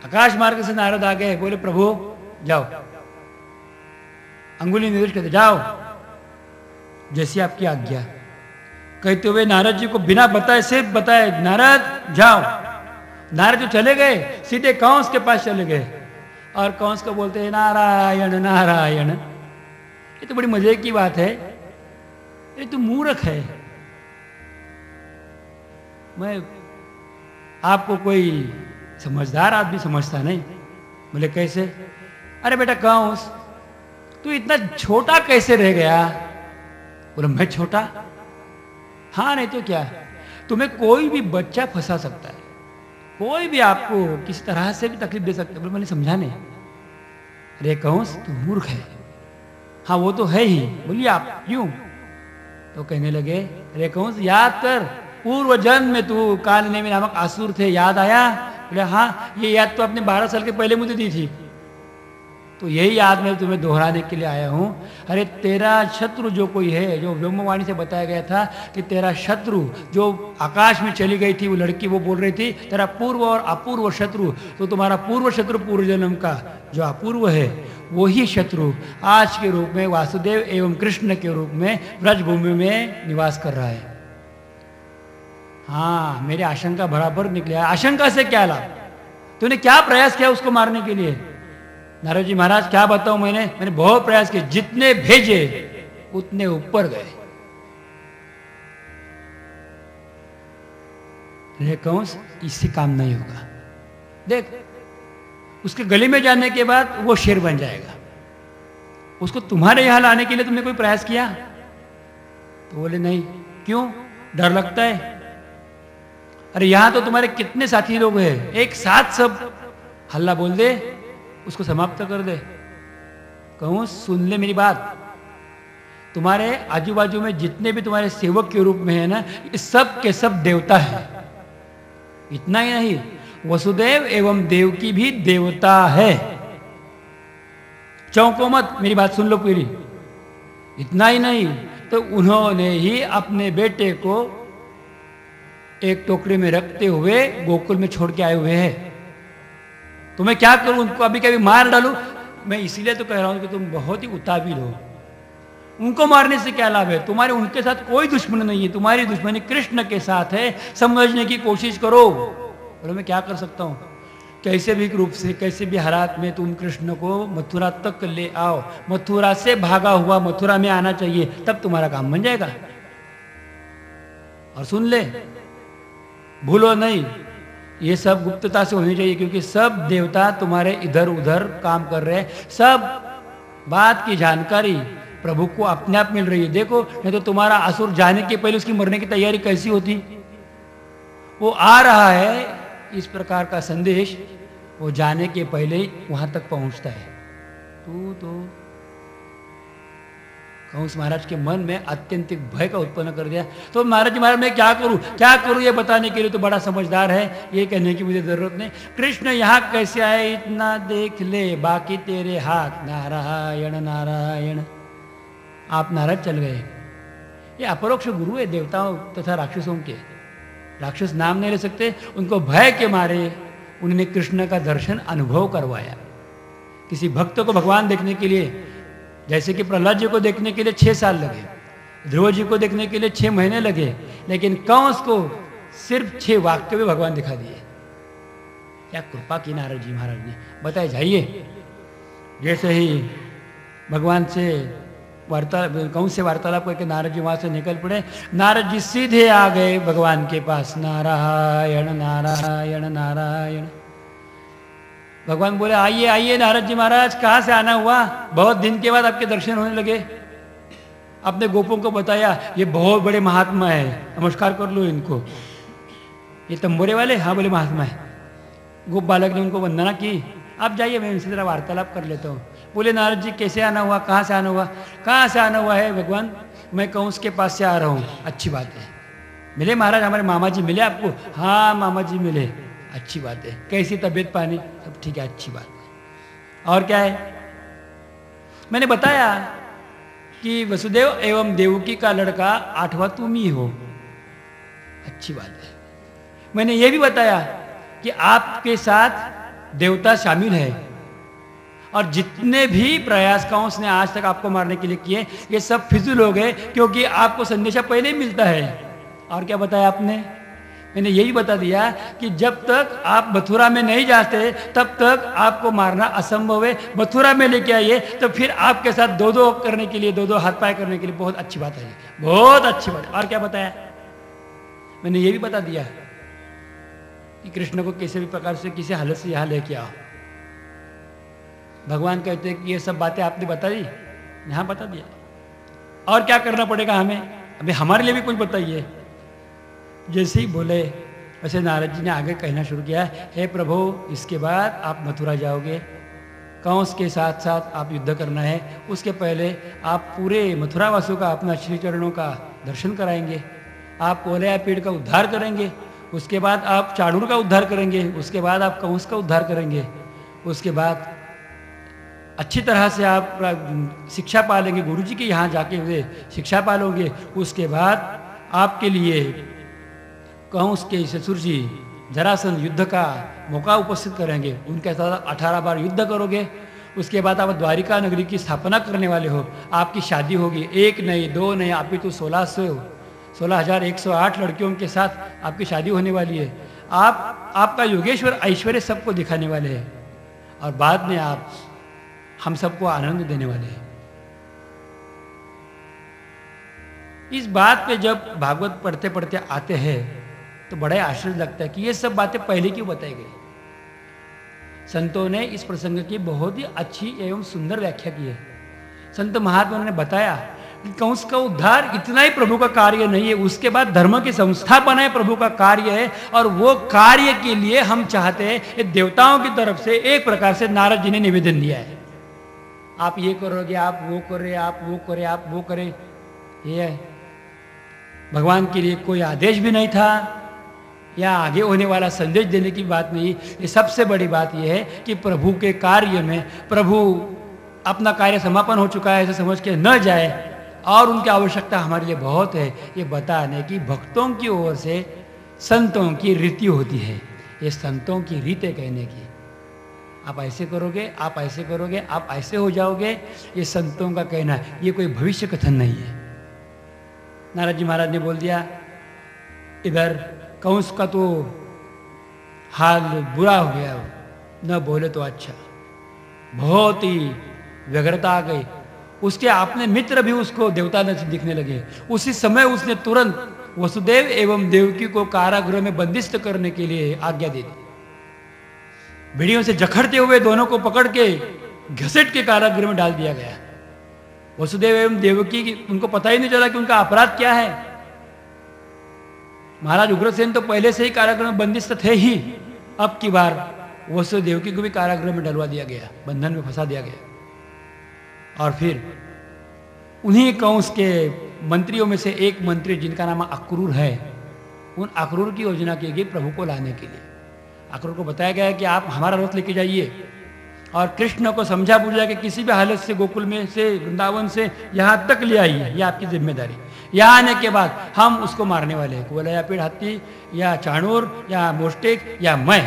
Speaker 1: आकाश मार्ग से नारद आ गए, बोले प्रभु जाओ, अंगुली निर्देश करते जाओ, जैसी आपकी आज्ञा। कहते हुए नारद जी को बिना बताए, सिर्फ बताए नारद जाओ। नारद जो चले गए सीधे कंस के पास चले गए और कंस को बोलते हैं नारायण नारायण। ये तो बड़ी मजे की बात है, ये तो मूर्ख है। मैं आपको कोई समझदार आदमी समझता नहीं। बोले कैसे? अरे बेटा कंस, तू इतना छोटा कैसे रह गया? बोले मैं छोटा? हाँ नहीं तो क्या, तुम्हें कोई भी बच्चा फंसा सकता है, कोई भी आपको किसी तरह से भी तकलीफ दे सकता है। बोले मैंने समझा नहीं। अरे कंस तू मूर्ख है। हाँ वो तो है ही। बोलिए आप क्यों? तो कहने लगे अरे कंस याद कर, पूर्व जन्म में तू कालनेमी नामक असुर थे, याद आया? बोले हाँ ये याद तो आपने 12 साल के पहले मुझे दी थी, तो यही याद मैं तुम्हें दोहराने के लिए आया हूं। अरे तेरा शत्रु जो कोई है, जो ब्रह्मवाणी से बताया गया था कि तेरा शत्रु जो आकाश में चली गई थी, वो लड़की वो बोल रही थी तेरा पूर्व और अपूर्व शत्रु, तो तुम्हारा पूर्व शत्रु पूर्व जन्म का जो अपूर्व है वही शत्रु आज के रूप में वासुदेव एवं कृष्ण के रूप में ब्रजभूमि में निवास कर रहा है। हाँ मेरी आशंका बराबर निकले। आशंका से क्या लाभ? तूने क्या प्रयास किया उसको मारने के लिए? नारद जी महाराज क्या बताऊं, मैंने बहुत प्रयास किए, जितने भेजे उतने ऊपर गए। कंस इससे काम नहीं होगा। देख उसके गले में जाने के बाद वो शेर बन जाएगा। उसको तुम्हारे यहां लाने के लिए तुमने कोई प्रयास किया? तो बोले नहीं। क्यों? डर लगता है? अरे यहां तो तुम्हारे कितने साथी लोग हैं, एक साथ सब हल्ला बोल दे, उसको समाप्त कर दे। कहूं सुन ले मेरी बात, तुम्हारे आजू बाजू में जितने भी तुम्हारे सेवक के रूप में है ना, ये सब के सब देवता है। इतना ही नहीं, वसुदेव एवं देवकी भी देवता है। चौंको मत, मेरी बात सुन लो पूरी। इतना ही नहीं, तो उन्होंने ही अपने बेटे को एक टोकरी में रखते हुए गोकुल में छोड़ के आए हुए हैं। तो मैं क्या करूं, उनको अभी कभी मार डालूं? मैं इसीलिए तो कह रहा हूं कि तुम बहुत ही उताबिल हो। उनको मारने से क्या लाभ है? तुम्हारे उनके साथ कोई दुश्मनी नहीं है, तुम्हारी दुश्मनी कृष्ण के साथ है। समझने की कोशिश करो। और मैं क्या कर सकता हूं? कैसे भी रूप से, कैसे भी हालात में तुम कृष्ण को मथुरा तक ले आओ। मथुरा से भागा हुआ मथुरा में आना चाहिए, तब तुम्हारा काम बन जाएगा। और सुन ले, भूलो नहीं, ये सब गुप्तता से होनी चाहिए, क्योंकि सब देवता तुम्हारे इधर उधर काम कर रहे हैं। सब बात की जानकारी प्रभु को अपने आप मिल रही है। देखो, नहीं तो तुम्हारा असुर जाने के पहले उसकी मरने की तैयारी कैसी होती। वो आ रहा है, इस प्रकार का संदेश वो जाने के पहले ही वहां तक पहुंचता है। तो कंस महाराज के मन में अत्यंतिक भय का उत्पन्न कर दिया। तो महाराज जी, महाराज मैं क्या करूं ये बताने के लिए तो बड़ा समझदार है, ये कहने की मुझे जरूरत नहीं। कृष्ण यहाँ कैसे आए इतना देख ले, बाकी तेरे हाथ। नारायण नारायण। आप नाराज चल गए। ये अपरोक्ष गुरु है देवताओं तथा राक्षसों के। राक्षस नाम नहीं ले सकते, उनको भय के मारे उन्होंने कृष्ण का दर्शन अनुभव करवाया। किसी भक्त को भगवान देखने के लिए, जैसे कि प्रहलाद जी को देखने के लिए 6 साल लगे, ध्रुव जी को देखने के लिए 6 महीने लगे, लेकिन कंस को सिर्फ 6 वाक्य में भगवान दिखा दिए। क्या कृपा की नारद जी महाराज ने। बताए जाइए, जैसे ही भगवान से कंस से वार्तालाप करके नारद जी वहां से निकल पड़े, नारद जी सीधे आ गए भगवान के पास। नारायण नारायण नारायण। भगवान बोले, आइए आइए नारद जी महाराज, कहाँ से आना हुआ? बहुत दिन के बाद आपके दर्शन होने लगे। अपने गोपों को बताया, ये बहुत बड़े महात्मा है, नमस्कार कर लो इनको। ये तंबोरे वाले? हाँ बोले महात्मा है। गोप बालक ने उनको वंदना की। आप जाइए, मैं इनसे जरा वार्तालाप कर लेता हूँ। बोले, नारद जी कैसे आना हुआ, कहाँ से आना हुआ? कहाँ से आना हुआ है भगवान? मैं कंस के पास से आ रहा हूँ। अच्छी बात है। मिले महाराज, हमारे मामा जी मिले आपको? हाँ मामा जी मिले। अच्छी बात है। कैसी तबीयत पानी? सब ठीक है, अच्छी बात है। और क्या है? मैंने बताया कि वसुदेव एवं देवकी का लड़का 8वां तुम ही हो। अच्छी बात है। मैंने ये भी बताया कि आपके साथ देवता शामिल है, और जितने भी प्रयास कंस ने आज तक आपको मारने के लिए किए, ये सब फिजूल हो गए, क्योंकि आपको संदेशा पहले ही मिलता है। और क्या बताया आपने? मैंने यही बता दिया कि जब तक आप मथुरा में नहीं जाते तब तक आपको मारना असंभव है। मथुरा में लेके आइए तो फिर आपके साथ 2-2 करने के लिए, 2-2 हाथ पाए करने के लिए बहुत अच्छी बात है, बहुत अच्छी बात। और क्या बताया? मैंने ये भी बता दिया कि कृष्ण को किसी भी प्रकार से, किसी हालत से यहाँ लेके आओ। भगवान कहते हैं कि ये सब बातें आपने बता दी, यहाँ बता दिया। और क्या करना पड़ेगा हमें? अभी हमारे लिए भी कुछ बताइए। जैसे ही बोले वैसे नारद जी ने आगे कहना शुरू किया, हे प्रभु, इसके बाद आप मथुरा जाओगे, कंस के साथ साथ आप युद्ध करना है। उसके पहले आप पूरे मथुरा वासियों का, अपना श्री चरणों का दर्शन कराएंगे। आप कोलया पीड़ का उद्धार करेंगे। उसके बाद आप चाणूर का उद्धार करेंगे। उसके बाद आप कंस का उद्धार करेंगे। उसके बाद अच्छी तरह से आप शिक्षा पालेंगे, गुरु जी के यहाँ जाके हुए शिक्षा पालोगे। उसके बाद आपके लिए कंस के ससुर जी जरासंध युद्ध का मौका उपस्थित करेंगे। उनके साथ 18 बार युद्ध करोगे। उसके बाद आप द्वारिका नगरी की स्थापना करने वाले हो। आपकी शादी होगी, 1 नहीं 2 नहीं, अभी तो 16,108 लड़कियों के साथ आपकी शादी होने वाली है। आपका योगेश्वर ऐश्वर्य सबको दिखाने वाले हैं, और बाद में आप हम सबको आनंद देने वाले हैं। इस बात पे जब भागवत पढ़ते पढ़ते आते हैं तो बड़ा आश्चर्य लगता है कि ये सब बातें पहले क्यों बताई गई। संतों ने इस प्रसंग की बहुत ही अच्छी एवं सुंदर व्याख्या की है। संत महात्मा ने बताया कि कंस का उद्धार इतना ही प्रभु का कार्य नहीं है, उसके बाद धर्म की संस्थापना है प्रभु का कार्य है। और वो कार्य के लिए हम चाहते हैं, देवताओं की तरफ से एक प्रकार से नारद जी ने निवेदन दिया है, आप ये करोगे, आप वो करें, आप वो करें, आप वो करें। ये भगवान के लिए कोई आदेश भी नहीं था या आगे होने वाला संदेश देने की बात नहीं। ये सबसे बड़ी बात यह है कि प्रभु के कार्य में, प्रभु अपना कार्य समापन हो चुका है ऐसे समझ के न जाए, और उनकी आवश्यकता हमारे लिए बहुत है, ये बताने की भक्तों की ओर से संतों की रीति होती है। ये संतों की रीतें कहने की, आप ऐसे करोगे, आप ऐसे करोगे, आप ऐसे हो जाओगे, ये संतों का कहना है, ये कोई भविष्य कथन नहीं है। नारद जी महाराज ने बोल दिया, इधर कंस का तो हाल बुरा हो गया, न बोले तो अच्छा, बहुत ही व्यग्रता आ गई। उसके अपने मित्र भी उसको देवता न दिखने लगे। उसी समय उसने तुरंत वसुदेव एवं देवकी को कारागृह में बंदिस्त करने के लिए आज्ञा दे दी। भिड़ियों से जखड़ते हुए दोनों को पकड़ के घसीट के कारागृह में डाल दिया गया। वसुदेव एवं देवकी उनको पता ही नहीं चला कि उनका अपराध क्या है। महाराज उग्रसेन तो पहले से ही कारागृह में बंदिस्त थे ही, अब की बार वसुदेव देवकी को भी कारागृह में डलवा दिया गया, बंधन में फंसा दिया गया। और फिर उन्हीं कंस के मंत्रियों में से एक मंत्री जिनका नाम अक्रूर है, उन अक्रूर की योजना की गई प्रभु को लाने के लिए। अक्रूर को बताया गया कि आप हमारा रथ लेके जाइए और कृष्ण को समझा बुझा कि किसी भी हालत से गोकुल में से वृंदावन से यहाँ तक ले आइए, यह आपकी जिम्मेदारी। यहाँ आने के बाद हम उसको मारने वाले हैं, बोला या पेड़ हाथी या चाणूर या मोष्टिक या मैं।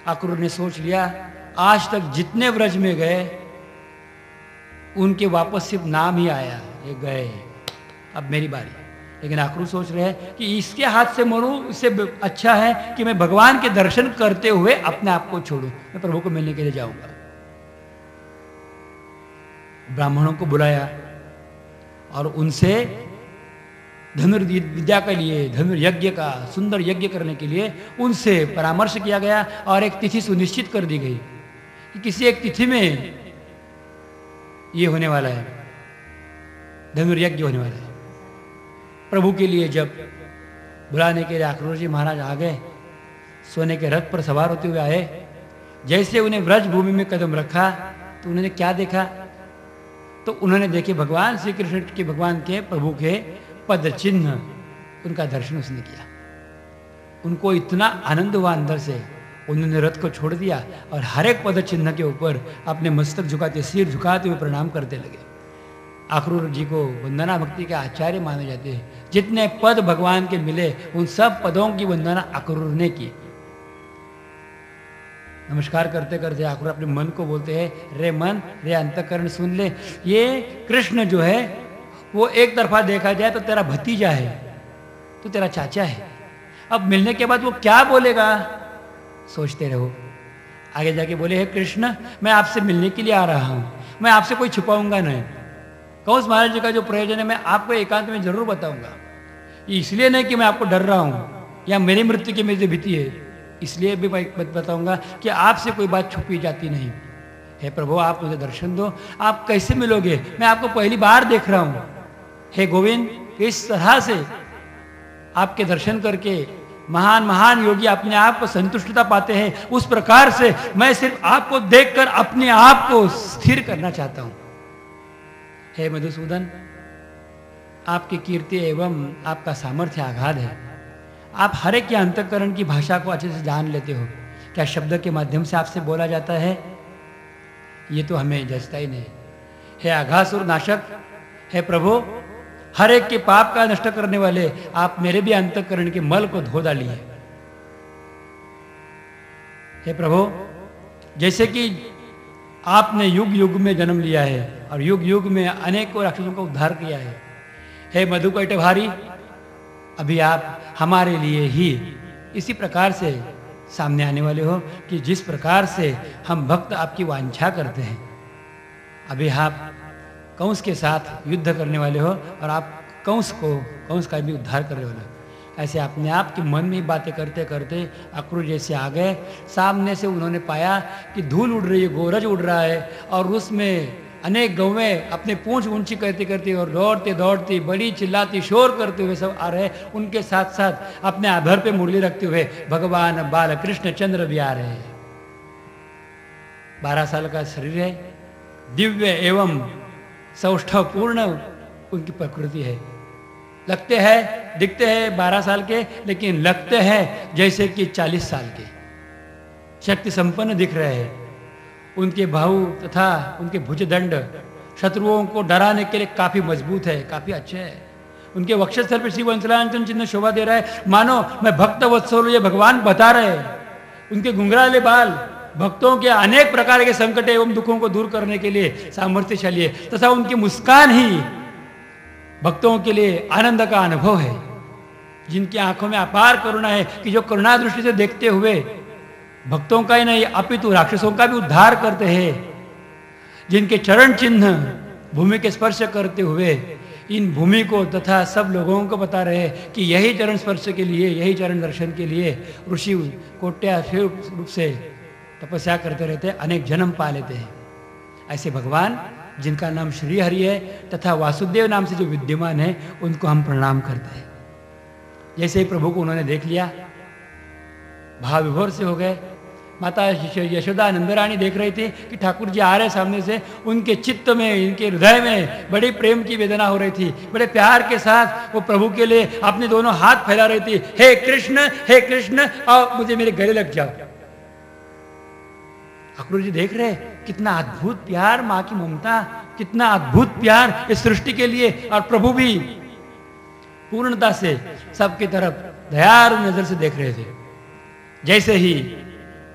Speaker 1: अक्रूर ने सोच लिया आज तक जितने व्रज में गए उनके वापस सिर्फ नाम ही आया, ये गए, अब मेरी बारी। लेकिन अक्रूर सोच रहे हैं कि इसके हाथ से मरूं, इससे अच्छा है कि मैं भगवान के दर्शन करते हुए अपने आप को छोड़ूं, मैं प्रभु को मिलने के लिए जाऊंगा। ब्राह्मणों को बुलाया और उनसे धनुर्विद्या के लिए, धनुर्यज्ञ का सुंदर यज्ञ करने के लिए उनसे परामर्श किया गया और एक तिथि सुनिश्चित कर दी गई कि किसी एक तिथि में ये होने वाला है, धनुर्यज्ञ होने वाला है। प्रभु के लिए जब बुलाने के लिए अक्रूर जी महाराज आ गए, सोने के रथ पर सवार होते हुए आए, जैसे उन्हें व्रज भूमि में कदम रखा तो उन्होंने क्या देखा, तो उन्होंने देखे भगवान श्री कृष्ण के, भगवान के प्रभु के पद चिन्ह, उनका दर्शन उसने किया। उनको इतना आनंद हुआ अंदर से, उन्होंने रथ को छोड़ दिया और हर एक पद चिन्ह के ऊपर अपने मस्तक झुकाते, सिर झुकाते हुए प्रणाम करते लगे। अक्रूर जी को वंदना भक्ति के आचार्य माने जाते हैं। जितने पद भगवान के मिले उन सब पदों की वंदना अक्रूर ने की। नमस्कार करते करते अक्रूर अपने मन को बोलते हैं, रे मन, रे अंतःकरण सुन ले, ये कृष्ण जो है वो एक तरफा देखा जाए तो तेरा भतीजा है, तो तेरा चाचा है। अब मिलने के बाद वो क्या बोलेगा सोचते रहो। आगे जाके बोले, हे कृष्ण, मैं आपसे मिलने के लिए आ रहा हूं, मैं आपसे कोई छुपाऊंगा नहीं। कंस महाराज जी का जो प्रयोजन है मैं आपको एकांत में जरूर बताऊंगा। इसलिए नहीं कि मैं आपको डर रहा हूं या मेरी मृत्यु की मेरी भीति है, इसलिए भी मैं बताऊंगा कि आपसे कोई बात छुपी जाती नहीं। हे प्रभु, आप मुझे दर्शन दो, आप कैसे मिलोगे, मैं आपको पहली बार देख रहा हूं। हे गोविंद, किस तरह से आपके दर्शन करके महान महान योगी अपने आप को संतुष्टता पाते हैं, उस प्रकार से मैं सिर्फ आपको देखकर अपने आप को स्थिर करना चाहता हूं। हे मधुसूदन, आपकी कीर्ति एवं आपका सामर्थ्य आगाध है। आप हर एक के अंतःकरण की भाषा को अच्छे से जान लेते हो। क्या शब्द के माध्यम से आपसे बोला जाता है, ये तो हमें जचता ही नहीं। हे आघासुर नाशक, हे प्रभु, हर एक के पाप का नष्ट करने वाले, आप मेरे भी अंतःकरण के मल को धो डालिए। हे प्रभु, जैसे कि आपने युग युग में जन्म लिया है और युग युग में अनेकों राक्षसों का उद्धार किया है, हे मधुकैटभारी, अभी आप हमारे लिए ही इसी प्रकार से सामने आने वाले हो कि जिस प्रकार से हम भक्त आपकी वांछा करते हैं। अभी आप कंस के साथ युद्ध करने वाले हो और आप कंस का भी उद्धार करने वाले हो। ऐसे अपने आप के मन में बातें करते करते अक्रूर जैसे आ गए। सामने से उन्होंने पाया कि धूल उड़ रही है, गोरज उड़ रहा है और उसमें अनेक गौवें अपने पूंछ ऊंची करते करते और दौड़ते दौड़ती, बड़ी चिल्लाती, शोर करते हुए सब आ रहे। उनके साथ साथ अपने आभर पे मुरली रखते हुए भगवान बाल कृष्ण चंद्र भी आ रहे हैं। 12 साल का शरीर है, दिव्य एवं सौष्ठवपूर्ण उनकी प्रकृति है। लगते हैं, दिखते हैं 12 साल के, लेकिन लगते हैं जैसे कि 40 साल के। शक्ति संपन्न दिख रहे हैं। उनके बाहु तथा उनके भुजदंड शत्रुओं को डराने के लिए काफी मजबूत है, काफी अच्छे है। उनके वक्षस्थल पर श्री वंशलांचन चिन्ह शोभा दे रहा है, मानो मैं भक्त वत्सल ये भगवान बता रहे हैं। उनके घुंघराले बाल भक्तों के अनेक प्रकार के संकट एवं दुखों को दूर करने के लिए सामर्थ्यशाली है, तथा उनकी मुस्कान ही भक्तों के लिए आनंद का अनुभव है। जिनकी आंखों में अपार करुणा है कि जो करुणा दृष्टि से देखते हुए भक्तों का ही नहीं अपितु राक्षसों का भी उद्धार करते हैं। जिनके चरण चिन्ह भूमि के स्पर्श करते हुए इन भूमि को तथा सब लोगों को बता रहे कि यही चरण स्पर्श के लिए, यही चरण दर्शन के लिए ऋषि कोट्याशय रूप से तपस्या करते रहते हैं, अनेक जन्म पा लेते हैं। ऐसे भगवान जिनका नाम श्री हरि है तथा वासुदेव नाम से जो विद्यमान है, उनको हम प्रणाम करते हैं। जैसे ही प्रभु को उन्होंने देख लिया, भाव विभोर से हो गए। माता यशोदा नंदरानी देख रही थी कि ठाकुर जी आ रहे सामने से, उनके चित्त में, इनके हृदय में बड़ी प्रेम की वेदना हो रही थी। बड़े प्यार के साथ वो प्रभु के लिए अपने दोनों हाथ फैला रही थी, हे कृष्ण और मुझे मेरे गले लग जाओ। ठाकुर जी देख रहे कितना अद्भुत प्यार, माँ की ममता, कितना अद्भुत प्यार इस सृष्टि के लिए। और प्रभु भी पूर्णता से सबकी तरफ दयालु नजर से देख रहे थे। जैसे ही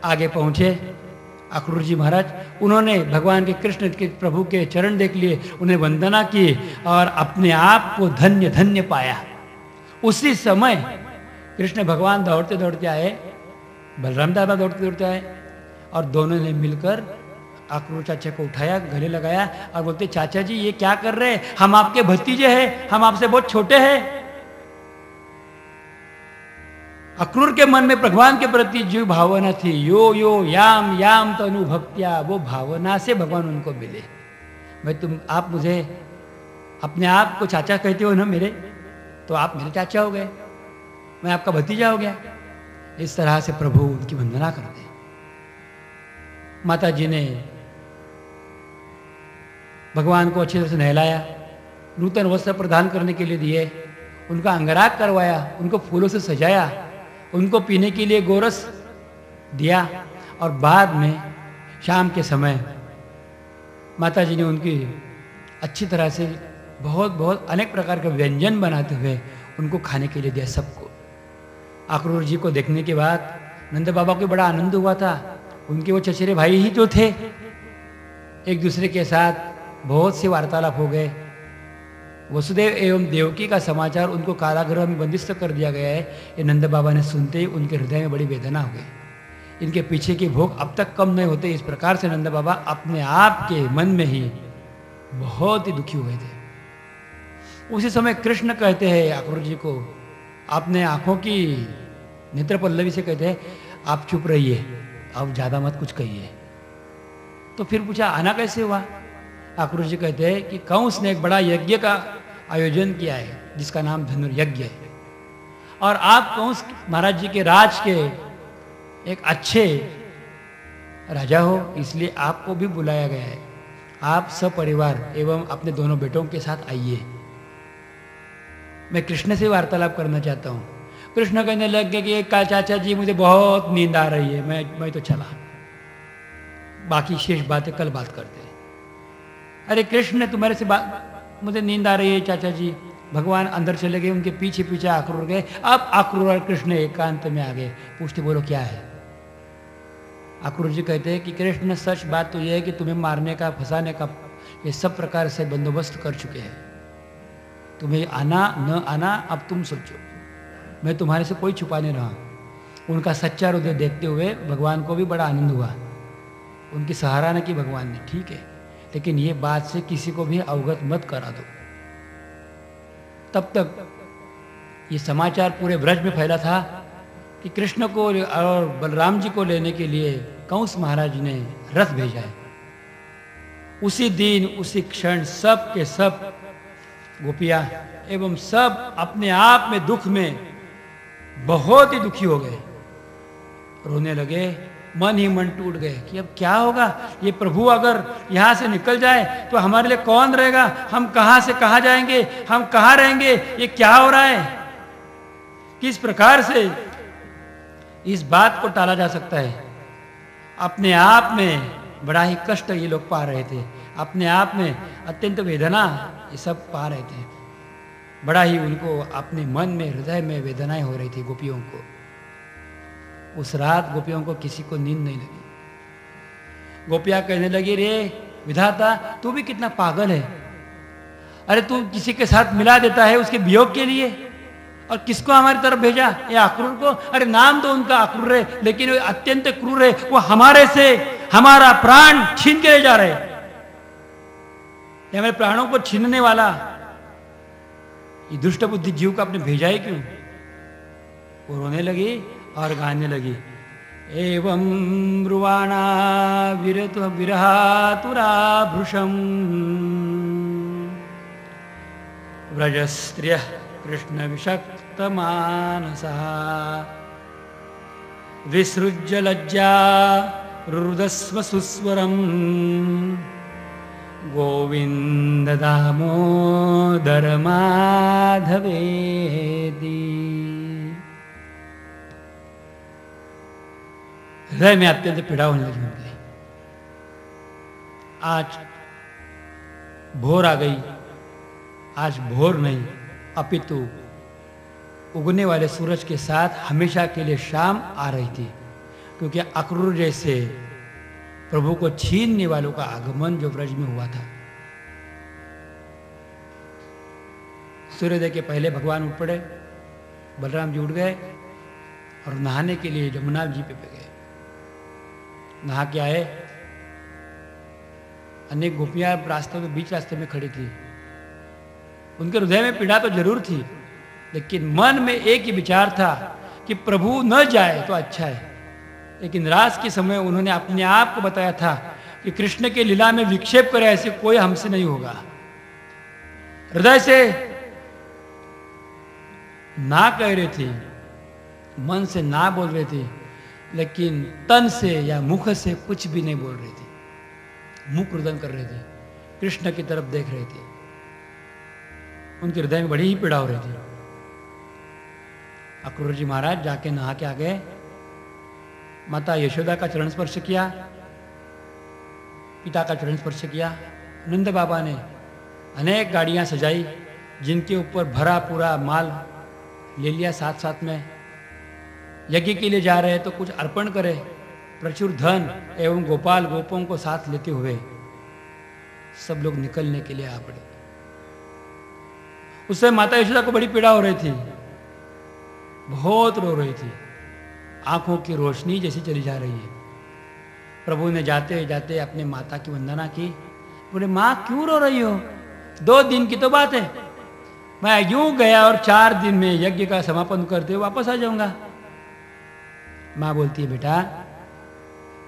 Speaker 1: आगे पहुंचे अक्रूर जी महाराज, उन्होंने भगवान के कृष्ण के प्रभु के चरण देख लिए, उन्हें वंदना की और अपने आप को धन्य धन्य पाया। उसी समय कृष्ण भगवान दौड़ते दौड़ते आए, बलराम दादा दौड़ते दौड़ते आए और दोनों ने मिलकर अक्रूर चाचा को उठाया, गले लगाया और बोलते, चाचा जी ये क्या कर रहे हैं? हम आपके भतीजे हैं, हम आपसे बहुत छोटे हैं। अक्रूर के मन में भगवान के प्रति जो भावना थी, यो यो याम याम तनु भक्त्या, वो भावना से भगवान उनको मिले। भाई आप मुझे अपने आप को चाचा कहते हो ना मेरे, तो आप मेरे चाचा हो गए, मैं आपका भतीजा हो गया। इस तरह से प्रभु उनकी वंदना करते। माता जी ने भगवान को अच्छी तरह से नहलाया, नूतन वस्त्र प्रदान करने के लिए दिए, उनका अंगराग करवाया, उनको फूलों से सजाया, उनको पीने के लिए गोरस दिया और बाद में शाम के समय माता जी ने उनकी अच्छी तरह से बहुत अनेक प्रकार के व्यंजन बनाते हुए उनको खाने के लिए दिया सबको। अक्रूर जी को देखने के बाद नंद बाबा को बड़ा आनंद हुआ था। उनके वो चचेरे भाई ही जो थे, एक दूसरे के साथ बहुत से वार्तालाप हो गए। वसुदेव एवं देवकी का समाचार उनको कारागृह में बंदिस्त कर दिया गया है, ये नंद बाबा ने सुनते ही उनके हृदय में बड़ी वेदना हो गई। इनके पीछे के भोग अब तक कम नहीं होते। इस प्रकार से नंद बाबा अपने आप के मन में ही बहुत ही दुखी हुए थे। उसी समय कृष्ण कहते हैं अक्रूर जी को, अपने आंखों की नेत्र पल्लवी से कहते हैं, आप चुप रहिए, अब ज्यादा मत कुछ कहिए। तो फिर पूछा आना कैसे हुआ? अक्रूर जी कहते हैं कि कंस ने एक बड़ा यज्ञ का आयोजन किया है जिसका नाम धनुर्यज्ञ है, और आप कंस महाराज जी के राज के एक अच्छे राजा हो, इसलिए आपको भी बुलाया गया है। आप सपरिवार एवं अपने दोनों बेटों के साथ आइए। मैं कृष्ण से वार्तालाप करना चाहता हूँ। कृष्ण कहने लग गए कि चाचा जी मुझे बहुत नींद आ रही है, मैं तो चला, बाकी शेष बातें कल बात करते हैं। अरे कृष्ण तुम्हारे से बात, मुझे नींद आ रही है चाचा जी। भगवान अंदर चले गए, उनके पीछे पीछे अक्रूर गए। अब अक्रूर और कृष्ण एकांत में आ गए, पूछते बोलो क्या है? अक्रूर जी कहते हैं कि कृष्ण सच बात तो यह है कि तुम्हें मारने का, फंसाने का ये सब प्रकार से बंदोबस्त कर चुके हैं। तुम्हें आना न आना अब तुम सोचो, मैं तुम्हारे से कोई छुपा नहीं रहा। उनका सच्चा हृदय देखते हुए भगवान को भी बड़ा आनंद हुआ। उनकी सराहना की भगवान ने, ठीक है, लेकिन ये बात से किसी को भी अवगत मत करा दो। तब तक ये समाचार पूरे ब्रज में फैला था कि कृष्ण को और बलराम जी को लेने के लिए कंस महाराज ने रथ भेजा है। उसी दिन उसी क्षण सब के सब गोपियां एवं सब अपने आप में दुख में बहुत ही दुखी हो गए, रोने लगे, मन ही मन टूट गए कि अब क्या होगा? ये प्रभु अगर यहाँ से निकल जाए तो हमारे लिए कौन रहेगा? हम कहाँ से कहाँ जाएंगे? हम कहाँ रहेंगे? ये क्या हो रहा है? किस प्रकार से इस बात को टाला जा सकता है? अपने आप में बड़ा ही कष्ट ये लोग पा रहे थे, अपने आप में अत्यंत वेदना ये सब पा रहे थे। बड़ा ही उनको अपने मन में, हृदय में वेदनाएं हो रही थी गोपियों को। उस रात गोपियों को किसी को नींद नहीं लगी। गोपियां कहने लगी, रे विधाता तू भी कितना पागल है। अरे तू किसी के साथ मिला देता है उसके वियोग के लिए, और किसको हमारी तरफ भेजा? ये अक्रूर को। अरे नाम तो उनका अक्रूर है, लेकिन वो अत्यंत क्रूर है। वो हमारे से हमारा प्राण छीन के ले जा रहे, ये हमारे प्राणों को छीनने वाला ये दुष्ट बुद्धि जीव को आपने भेजा ही क्यों? वो रोने लगी और गाने लगी, एवं ब्रुवाणा विरहातुराभृशम् व्रजस्त्रियः कृष्ण विषक्तमानसः विसृज्य लज्जा रुदस्व सुस्वरम् गोविंद दामोदर माधवेदी। हृदय में अत्यंत पीड़ा होने लगी उनके। आज भोर आ गई, आज भोर नहीं अपितु उगने वाले सूरज के साथ हमेशा के लिए शाम आ रही थी, क्योंकि अक्रूर जैसे प्रभु को छीनने वालों का आगमन जो ब्रज में हुआ था। सूर्योदय के पहले भगवान उठ पड़े, बलराम जी उठ गए और नहाने के लिए जमुना जी पे गए। नहा के आए, अनेक गोपियां रास्ते में बीच रास्ते में खड़ी थी। उनके हृदय में पीड़ा तो जरूर थी, लेकिन मन में एक ही विचार था कि प्रभु न जाए तो अच्छा है। लेकिन रास के समय उन्होंने अपने आप को बताया था कि कृष्ण के लीला में विक्षेप करे ऐसे कोई हमसे नहीं होगा। हृदय से ना कह रही थी, मन से ना बोल रही थी, लेकिन तन से या मुख से कुछ भी नहीं बोल रही थी। मुख रुदन कर रहे थे, कृष्ण की तरफ देख रहे थे। उनके हृदय में बड़ी ही पीड़ा हो रही थी। अक्रूर जी महाराज जाके नहा के आ गए, माता यशोदा का चरण स्पर्श किया, पिता का चरण स्पर्श किया। नंद बाबा ने अनेक गाड़ियां सजाई, जिनके ऊपर भरा पूरा माल ले लिया साथ साथ में। यज्ञ के लिए जा रहे हैं तो कुछ अर्पण करे, प्रचुर धन एवं गोपाल गोपों को साथ लेते हुए सब लोग निकलने के लिए आ पड़े। उस समय माता यशोदा को बड़ी पीड़ा हो रही थी, बहुत रो रही थी, आंखों की रोशनी जैसी चली जा रही है। प्रभु ने जाते जाते अपने माता की वंदना की, बोले माँ क्यों रो रही हो? 2 दिन की तो बात है, मैं यूं गया और 4 दिन में यज्ञ का समापन करते हुए वापस आ जाऊंगा। माँ बोलती है बेटा,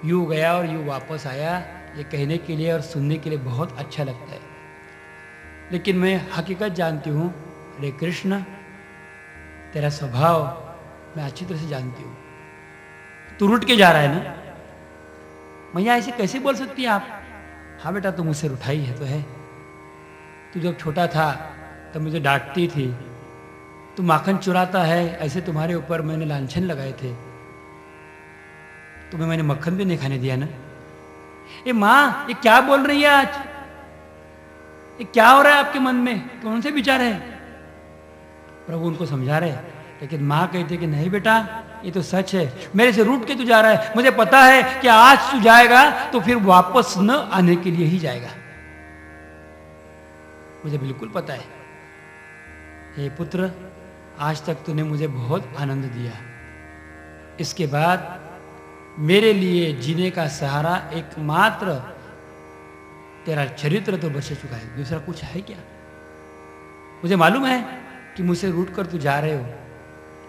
Speaker 1: यूं गया और यूं वापस आया, ये कहने के लिए और सुनने के लिए बहुत अच्छा लगता है, लेकिन मैं हकीकत जानती हूँ। अरे कृष्ण, तेरा स्वभाव मैं अच्छी तरह से जानती हूँ। तू रुठ के जा रहा है ना? मैया ऐसे कैसे बोल सकती है आप? हाँ बेटा, तू मुझसे रुठाई है तो है। तू जब छोटा था तब मुझे डांटती थी, तू माखन चुराता है, ऐसे तुम्हारे ऊपर मैंने लांछन लगाए थे, तुम्हें मैंने मक्खन भी नहीं खाने दिया ना। ये माँ, ये क्या बोल रही है आज? ये क्या हो रहा है आपके मन में? कौन से विचार है? प्रभु उनको समझा रहे, लेकिन माँ कहती कि नहीं बेटा, ये तो सच है, मेरे से रूठ के तू जा रहा है। मुझे पता है कि आज तू जाएगा तो फिर वापस न आने के लिए ही जाएगा, मुझे बिल्कुल पता है। हे पुत्र, आज तक तूने मुझे बहुत आनंद दिया, इसके बाद मेरे लिए जीने का सहारा एकमात्र तेरा चरित्र तो बच चुका है, दूसरा कुछ है क्या? मुझे मालूम है कि मुझसे रूठ कर तू जा रहे हो,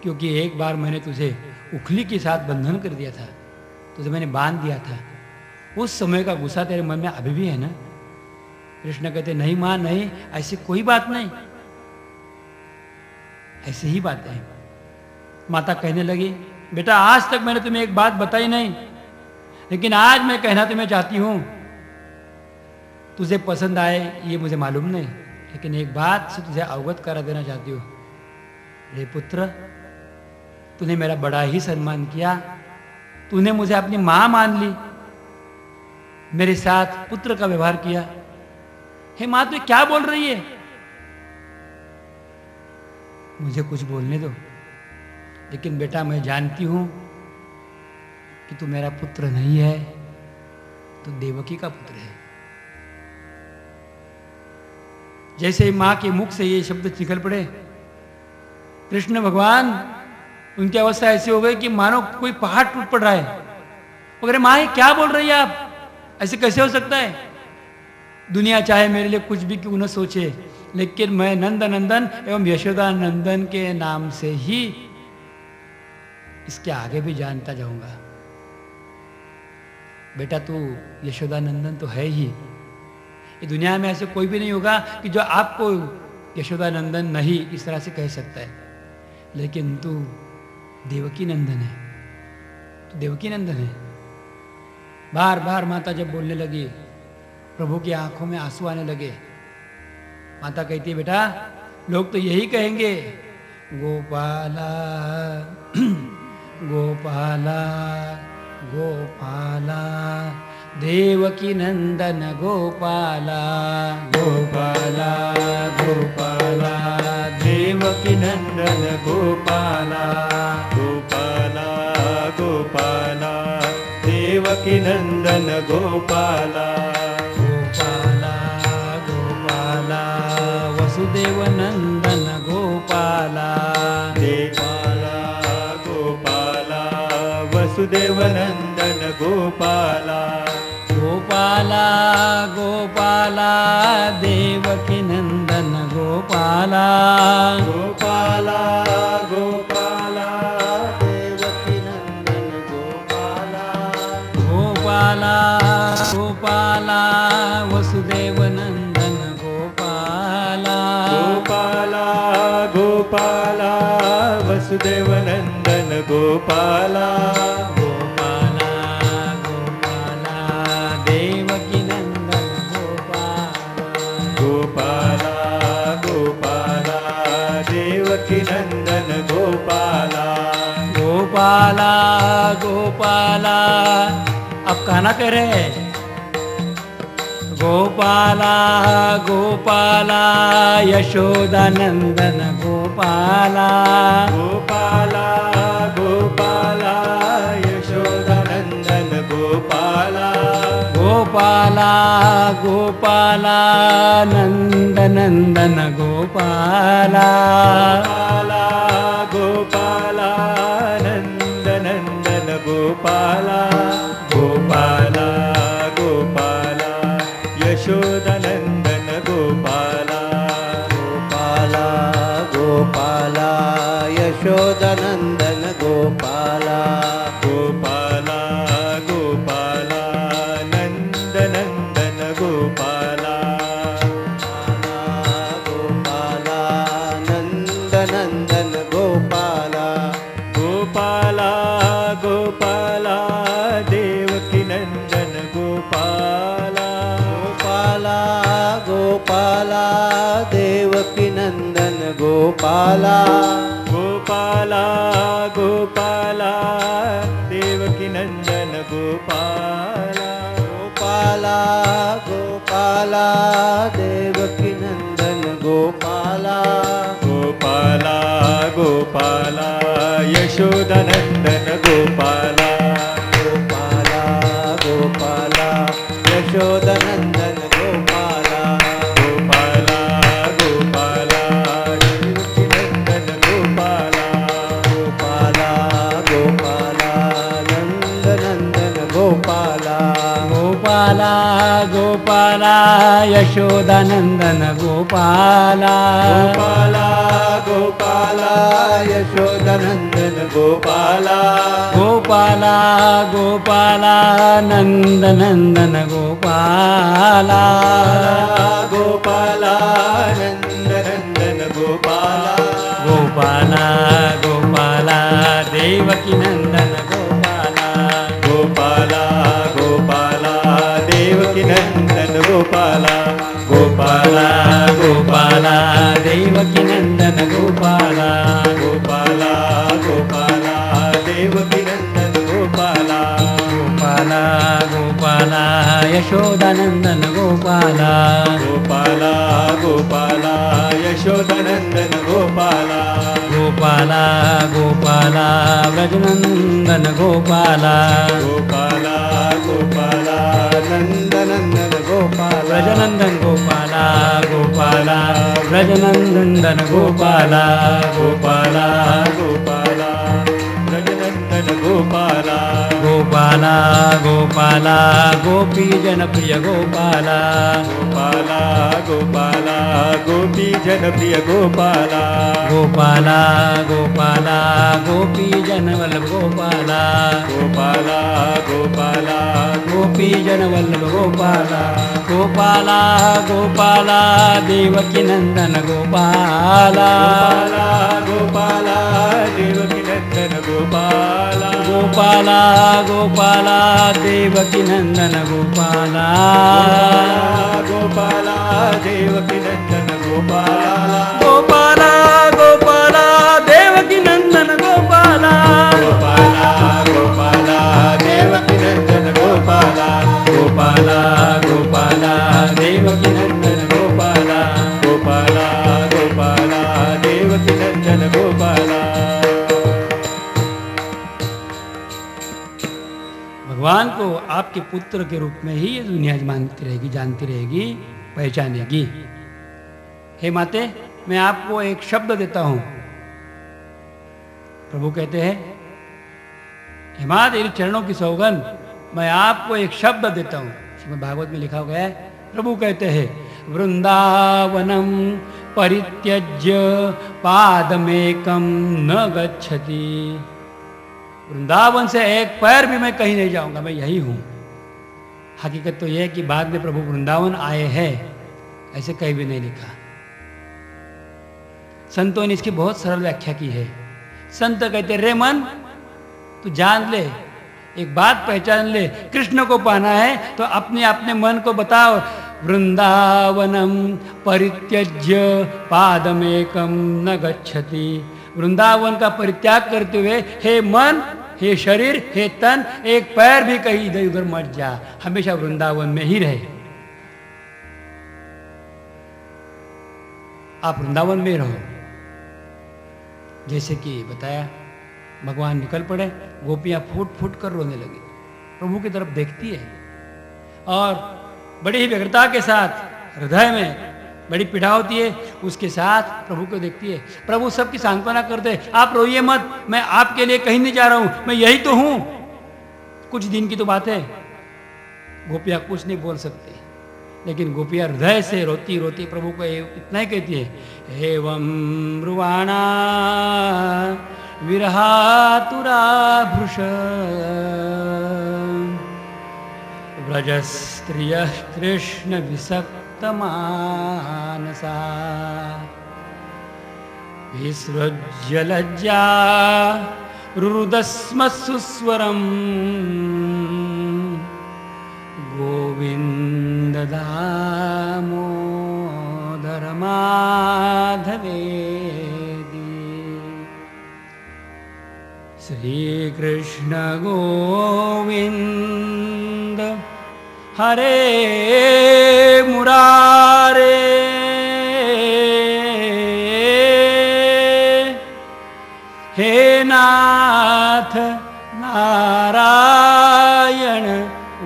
Speaker 1: क्योंकि एक बार मैंने तुझे उखली के साथ बंधन कर दिया था, तुझे मैंने बांध दिया था। उस समय का गुस्सा तेरे मन में अभी भी है ना? कृष्ण कहते नहीं मां, नहीं, ऐसी कोई बात नहीं, ऐसी ही बात है। माता कहने लगी, बेटा आज तक मैंने तुम्हें एक बात बताई नहीं, लेकिन आज मैं कहना तुम्हें चाहती हूं। तुझे पसंद आए ये मुझे मालूम नहीं, लेकिन एक बात से तुझे अवगत करा देना चाहती हूँ। रे पुत्र, तूने मेरा बड़ा ही सम्मान किया, तूने मुझे अपनी मां मान ली, मेरे साथ पुत्र का व्यवहार किया। हे मां, तू क्या बोल रही है? मुझे कुछ बोलने दो। लेकिन बेटा, मैं जानती हूं कि तू मेरा पुत्र नहीं है, तू देवकी का पुत्र है। जैसे मां के मुख से ये शब्द निकल पड़े, कृष्ण भगवान, उनकी अवस्था ऐसी हो गई कि मानो कोई पहाड़ टूट पड़ रहा है। अरे मां, क्या बोल रही है आप? ऐसे कैसे हो सकता है? दुनिया चाहे मेरे लिए कुछ भी क्यों न सोचे, लेकिन मैं नंद नंदन एवं यशोदा नंदन के नाम से ही इसके आगे भी जानता जाऊंगा। बेटा तू यशोदा नंदन तो है ही, ये दुनिया में ऐसे कोई भी नहीं होगा कि जो आपको यशोदा नंदन नहीं इस तरह से कह सकता है, लेकिन तू देवकी नंदन है, तू देवकी नंदन है। बार बार माता जब बोलने लगी, प्रभु की आंखों में आंसू आने लगे। माता कहती है बेटा लोग तो यही कहेंगे, गोपाला गोपाला गोपाला देवकी नंदन गोपाला, गोपाला गोपाला देवकी नंदन गोपाला,
Speaker 3: गोपाला गोपाला देवकी नंदन गोपाला,
Speaker 1: गोपाला गोपाला वसुदेव नंदन गोपाला,
Speaker 3: गोपाला गोपाला वसुदेव नंदन गोपाला,
Speaker 1: गोपाला गोपाला देवकी नंदन गोपाला,
Speaker 3: गोपाला गोपाला देवकी नंदन गोपाला,
Speaker 1: गोपाला गोपाला वसुदेव नंदन गोपाला,
Speaker 3: गोपाला गोपाला वसुदेव नंदन गोपाला,
Speaker 1: गोपाला गोपाला देवकी नंदन गोपाला,
Speaker 3: गोपाला गोपाला देवकी नंदन गोपाला,
Speaker 1: गोपाला गोपाला। अब कहना कह रहे हैं, गोपाला गोपाला यशोदा नंदन गोपाला,
Speaker 3: गोपाला गोपाला यशोदा नंदन गोपाला,
Speaker 1: गोपाला गोपाला नंद नंदन गोपाला,
Speaker 3: गोपाला गोपाला नंद नंदन गोपाला, गोपाला गोपाला यशोदा नंदन गोपाला,
Speaker 2: गोपाला गोपाला यशोदनंदन गोपाला,
Speaker 3: गोपाला गोपाला नंद नंदन गोपाला,
Speaker 2: गोपाला नंदनंदन गोपाला,
Speaker 3: गोपाला गोपाला देवकी नंदन गोपाला,
Speaker 2: गोपाला गोपाला देवकी नंदन गोपाला,
Speaker 3: गोपाला गोपाला देवकी नंदन गोपाला,
Speaker 2: गोपाला गोपाला देवकी नंदन गोपाला,
Speaker 3: गोपाला गोपाला यशोदा नंदन गोपाला,
Speaker 2: गोपाला गोपाला यशोदनंदन गोपाला,
Speaker 3: गोपाला गोपाला देवकी नंदन गोपाला,
Speaker 2: गोपाला गोपाला नंदनंदन गोपाला,
Speaker 1: गोपाला गोपाला यशोदा नंदन गोपाला,
Speaker 3: गोपाला गोपाला यशोदानंदन गोपाला,
Speaker 1: गोपाला गोपाला नंद नंदन गोपाला,
Speaker 3: गोपाला नंद नंदन गोपाला,
Speaker 1: गोपाला गोपाला देवकी नंदन गोपाला,
Speaker 3: गोपाला गोपाला देवकी नंदन गोपाला, गोपाला
Speaker 1: गोपाला देवकी नंदन गोपाला,
Speaker 3: गोपाला गोपाला देवकी नंदन गोपाला,
Speaker 1: गोपाला गोपाला यशोदानंदन गोपाला,
Speaker 3: गोपाला गोपाला यशोदानंदन गोपाला,
Speaker 1: गोपाला गोपाला व्रजनंदन गोपाला,
Speaker 3: गोपाला गोपाला
Speaker 2: नंदनंदन गोपाला,
Speaker 1: व्रजनंदन गोपाला, गोपाला व्रजनंदन गोपाला,
Speaker 3: गोपाला गोपाला व्रजनंदन गोपाला,
Speaker 1: गोपाला गोपाला गोपाला गोपी जन प्रिय गोपाला
Speaker 3: गोपाला गोपाला गोपी जन प्रिय गोपाला
Speaker 1: गोपाला गोपाला गोपी जन वल्लभ गोपाला
Speaker 3: गोपाला गोपाला
Speaker 1: गोपी जन वल्लभ गोपाला गोपाला गोपाला देवकी नंदन गोपाला
Speaker 3: गोपाला गोपाला देवकी नंदन गोपाला
Speaker 1: गोपाला गोपाला देवकी नंदन गोपाला
Speaker 3: गोपाला देवकी नंदन गोपाला
Speaker 1: गोपाला गोपाला देवकी नंदन गोपाला
Speaker 3: गोपाला गोपाला देवकी नंदन गोपाला
Speaker 1: गोपाला गोपाला देवकी नंदन गोपाला
Speaker 3: गोपाला गोपाला देवकी नंदन गोपाला।
Speaker 1: भगवान को आपके पुत्र के रूप में ही ये दुनिया मानती रहेगी, जानती रहेगी, पहचानेगी। हे माते, मैं आपको एक शब्द देता हूं। प्रभु कहते हैं, हे मां तेरी चरणों की सौगंध, मैं आपको एक शब्द देता हूं। श्रीमद् भागवत में लिखा गया है, प्रभु कहते हैं, वृंदावनम परित्यज्य पादमेकम न गच्छति। वृंदावन से एक पैर भी मैं कहीं नहीं जाऊंगा, मैं यही हूं। हकीकत तो यह है कि बाद में प्रभु वृंदावन आए हैं, ऐसे कहीं भी नहीं लिखा। संतों ने इसकी बहुत सरल व्याख्या की है। संत कहते, रे मन तू जान ले, एक बात पहचान ले, कृष्ण को पाना है तो अपने अपने मन को बताओ। वृंदावनम परित्यज्य पादमेकम न गच्छति। वृंदावन का परित्याग करते हुए हे मन, हे शरीर, हे तन, एक पैर भी कहीं इधर उधर मत जा, हमेशा वृंदावन में ही रहे। आप वृंदावन में रहो। जैसे कि बताया, भगवान निकल पड़े, गोपियां फूट फूट कर रोने लगी, प्रभु की तरफ देखती है और बड़ी ही व्यग्रता के साथ, हृदय में बड़ी पीड़ा होती है, उसके साथ प्रभु को देखती है। प्रभु सबकी सांत्वना करते, आप रोइए मत, मैं आपके लिए कहीं नहीं जा रहा हूं, मैं यही तो हूं। कुछ दिन की तो बात है, गोपियां कुछ नहीं बोल सकती, लेकिन गोपियां हृदय से रोती रोती प्रभु को इतना ही कहती है, एवं ब्रुवाणा विरहातुरा भृश व्रज स्त्रिय कृष्ण विसक्त मानसा विसृज्य लज्जा रुरुदस्म सुस्वरम गोविंद दामोदर माधवेदी। श्री कृष्ण गोविंद हरे मुरारे हे नाथ नारायण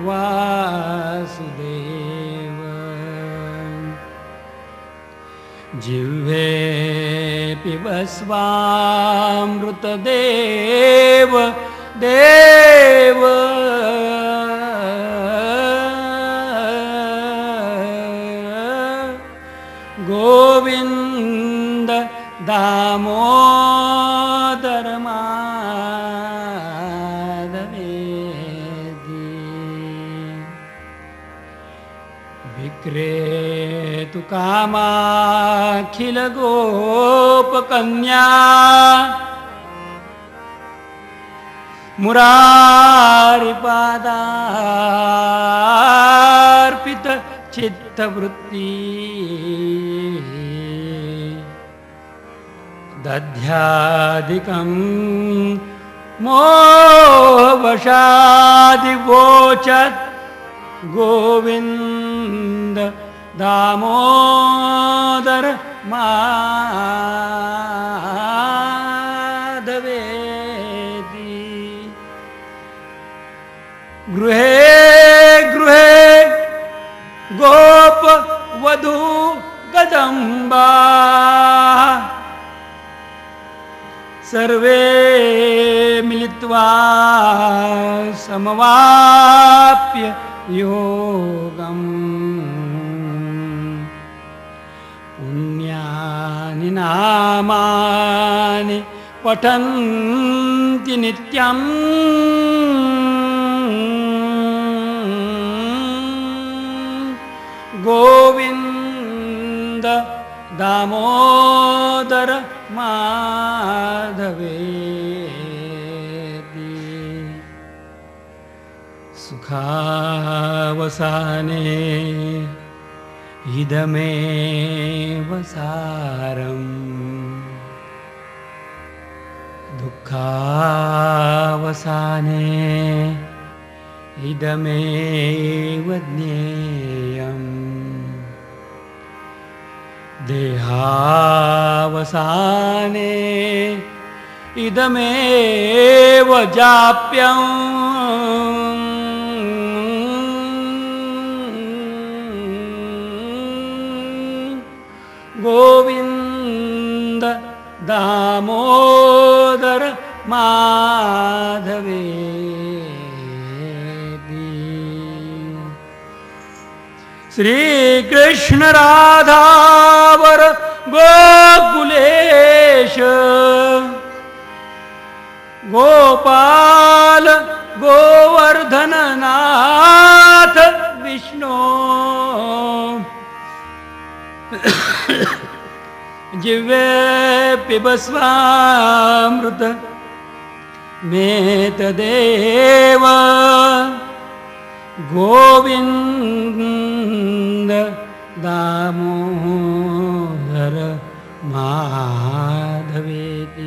Speaker 1: वासुदेव। जिह्वे पिबस्वामृत देव देव गोविंद दामोदर माधवेदी। विक्रेतु कामाखिल गोप कन्या मुरारी पादार्पित चित्तवृत्ति दध्यादिकं मोहवशादिवोचत् गोविंद दामोदर माधवेदी। गृहे गृहे गोप वधू गदम्बा सर्वे मिलित्वा समवाप्य योगम् पुण्यानि नामानि पठन्ति नित्यम् गोविन्द दामोदर माधवेति सुखावसाने इदमेव सारम् दुःखावसाने इदमेव ज्ञेयम् देहावसाने इदमेव जाप्यम् गोविन्द दामोदर माधवेति श्री कृष्ण राधावर गोकुलेश गोपाल गोवर्धन नाथ विष्णु जिह्वे पिबस्वामृत मेतदेव गोविन्द दामोदर माधवेति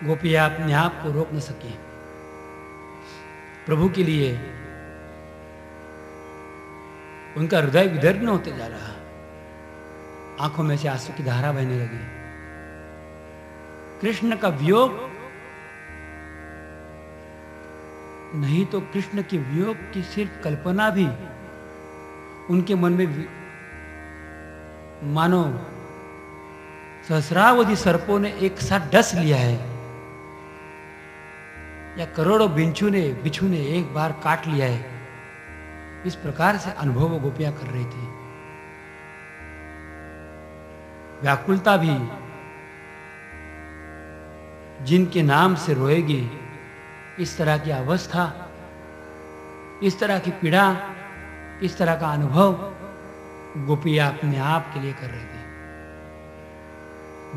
Speaker 1: गोपियाँ अपने आप को रोक न सके। प्रभु के लिए उनका हृदय विदीर्ण होते जा रहा, आंखों में से आंसू की धारा बहने लगी। कृष्ण का वियोग नहीं तो कृष्ण के वियोग की सिर्फ कल्पना भी उनके मन में मानो सहस्रावधि सर्पों ने एक साथ डस लिया है या करोड़ों बिच्छू ने एक बार काट लिया है। इस प्रकार से अनुभव गोपियां कर रही थी। व्याकुलता भी जिनके नाम से रोएगी, इस तरह की अवस्था, इस तरह की पीड़ा, इस तरह का अनुभव गोपियां अपने आप के लिए कर रही थी।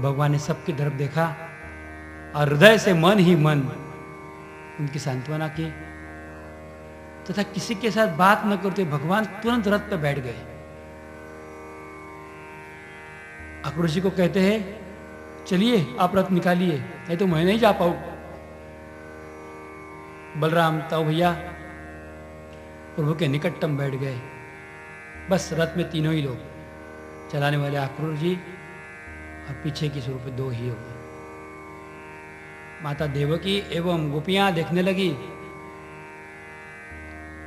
Speaker 1: भगवान ने सबकी तरफ देखा और हृदय से मन ही मन उनकी सांत्वना की तथा किसी के साथ बात न करते भगवान तुरंत रथ पर बैठ गए। अक्रूर जी को कहते हैं, चलिए आप रथ निकालिए, नहीं तो मैं नहीं जा पाऊं। बलराम ताऊ भैया प्रभु के निकटतम बैठ गए। बस रथ में तीनों ही लोग, चलाने वाले अक्रूर जी और पीछे की स्वरूप दो ही हो गए। माता देवकी एवं गोपियां देखने लगी।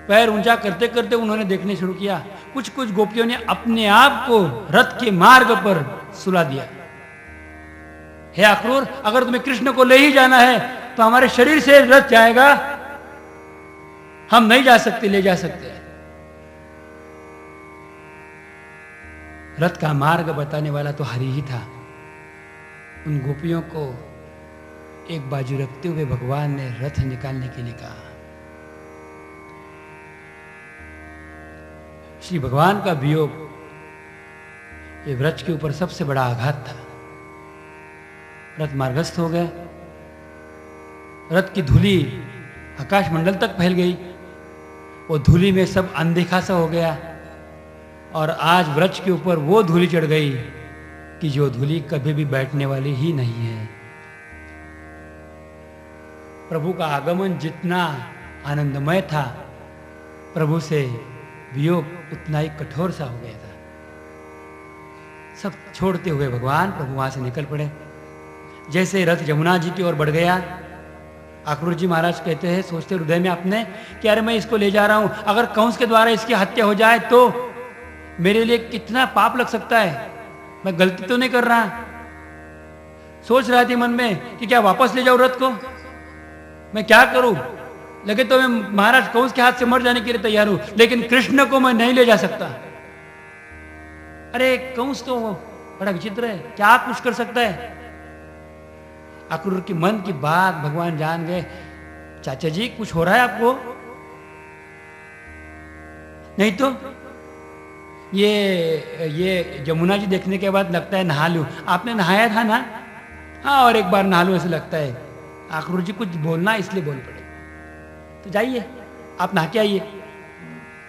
Speaker 1: पैर ऊंचा करते करते उन्होंने देखने शुरू किया। कुछ कुछ गोपियों ने अपने आप को रथ के मार्ग पर सुला दिया। हे अक्रूर, अगर तुम्हें कृष्ण को ले ही जाना है तो हमारे शरीर से रथ जाएगा, हम नहीं जा सकते, ले जा सकते। रथ का मार्ग बताने वाला तो हरि ही था। उन गोपियों को एक बाजू रखते हुए भगवान ने रथ निकालने के लिए कहा। श्री भगवान का वियोग ये व्रज के ऊपर सबसे बड़ा आघात था। रथ मार्गस्थ हो गए, रथ की धूली आकाश मंडल तक फैल गई। वो धूली में सब अनदेखा सा हो गया और आज व्रज के ऊपर वो धूली चढ़ गई कि जो धूली कभी भी बैठने वाली ही नहीं है। प्रभु का आगमन जितना आनंदमय था, प्रभु से वियोग उतना ही कठोर सा हो गया था। सब छोड़ते हुए भगवान प्रभु वहां से निकल पड़े। जैसे रथ यमुना जी की ओर बढ़ गया, अक्रूर जी महाराज कहते हैं, सोचते हृदय में अपने कि अरे मैं इसको ले जा रहा हूं, अगर कंस के द्वारा इसकी हत्या हो जाए तो मेरे लिए कितना पाप लग सकता है, मैं गलती तो नहीं कर रहा। सोच रहा थी मन में कि क्या वापस ले जाऊं रथ को, मैं क्या करूं, लगे तो मैं महाराज कंस के हाथ से मर जाने के लिए तैयार हूं, लेकिन कृष्ण को मैं नहीं ले जा सकता। अरे कंस तो बड़ा विचित्र है, क्या कुछ कर सकता है। अक्रूर की मन की बात भगवान जान गए। चाचा जी कुछ हो रहा है आपको? नहीं तो ये यमुना जी देखने के बाद लगता है नहा लूं। आपने नहाया था ना? हाँ, और एक बार नहा लूं ऐसे लगता है। अक्रूर जी कुछ बोलना इसलिए बोल पड़े, तो जाइए आप नहा के आइए।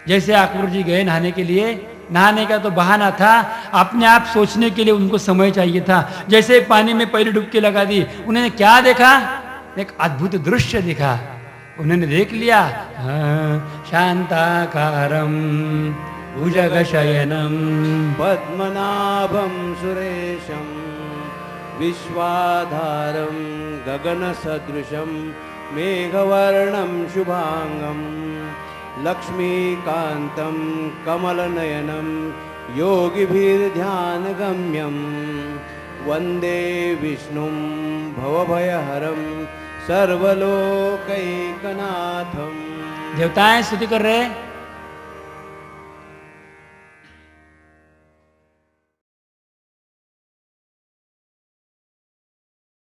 Speaker 1: जैसे अक्रूर जी गए नहाने के लिए, नहाने का तो बहाना था, अपने आप सोचने के लिए उनको समय चाहिए था। जैसे पानी में पहली डुबकी लगा दी, उन्होंने क्या देखा? एक अद्भुत दृश्य दिखा। उन्होंने देख लिया, शांताकारं भुजगशयनं
Speaker 2: पद्मनाभं सुरेशं विश्वाधारं गगनसदृशं मेघवर्णं शुभांगं लक्ष्मीकान्तं कमलनयनं योगिभिर्ध्यानगम्यं वन्दे विष्णुं भवभयहरं सर्वलोकैकनाथं।
Speaker 1: देवताएं स्तुति कर रहे हैं,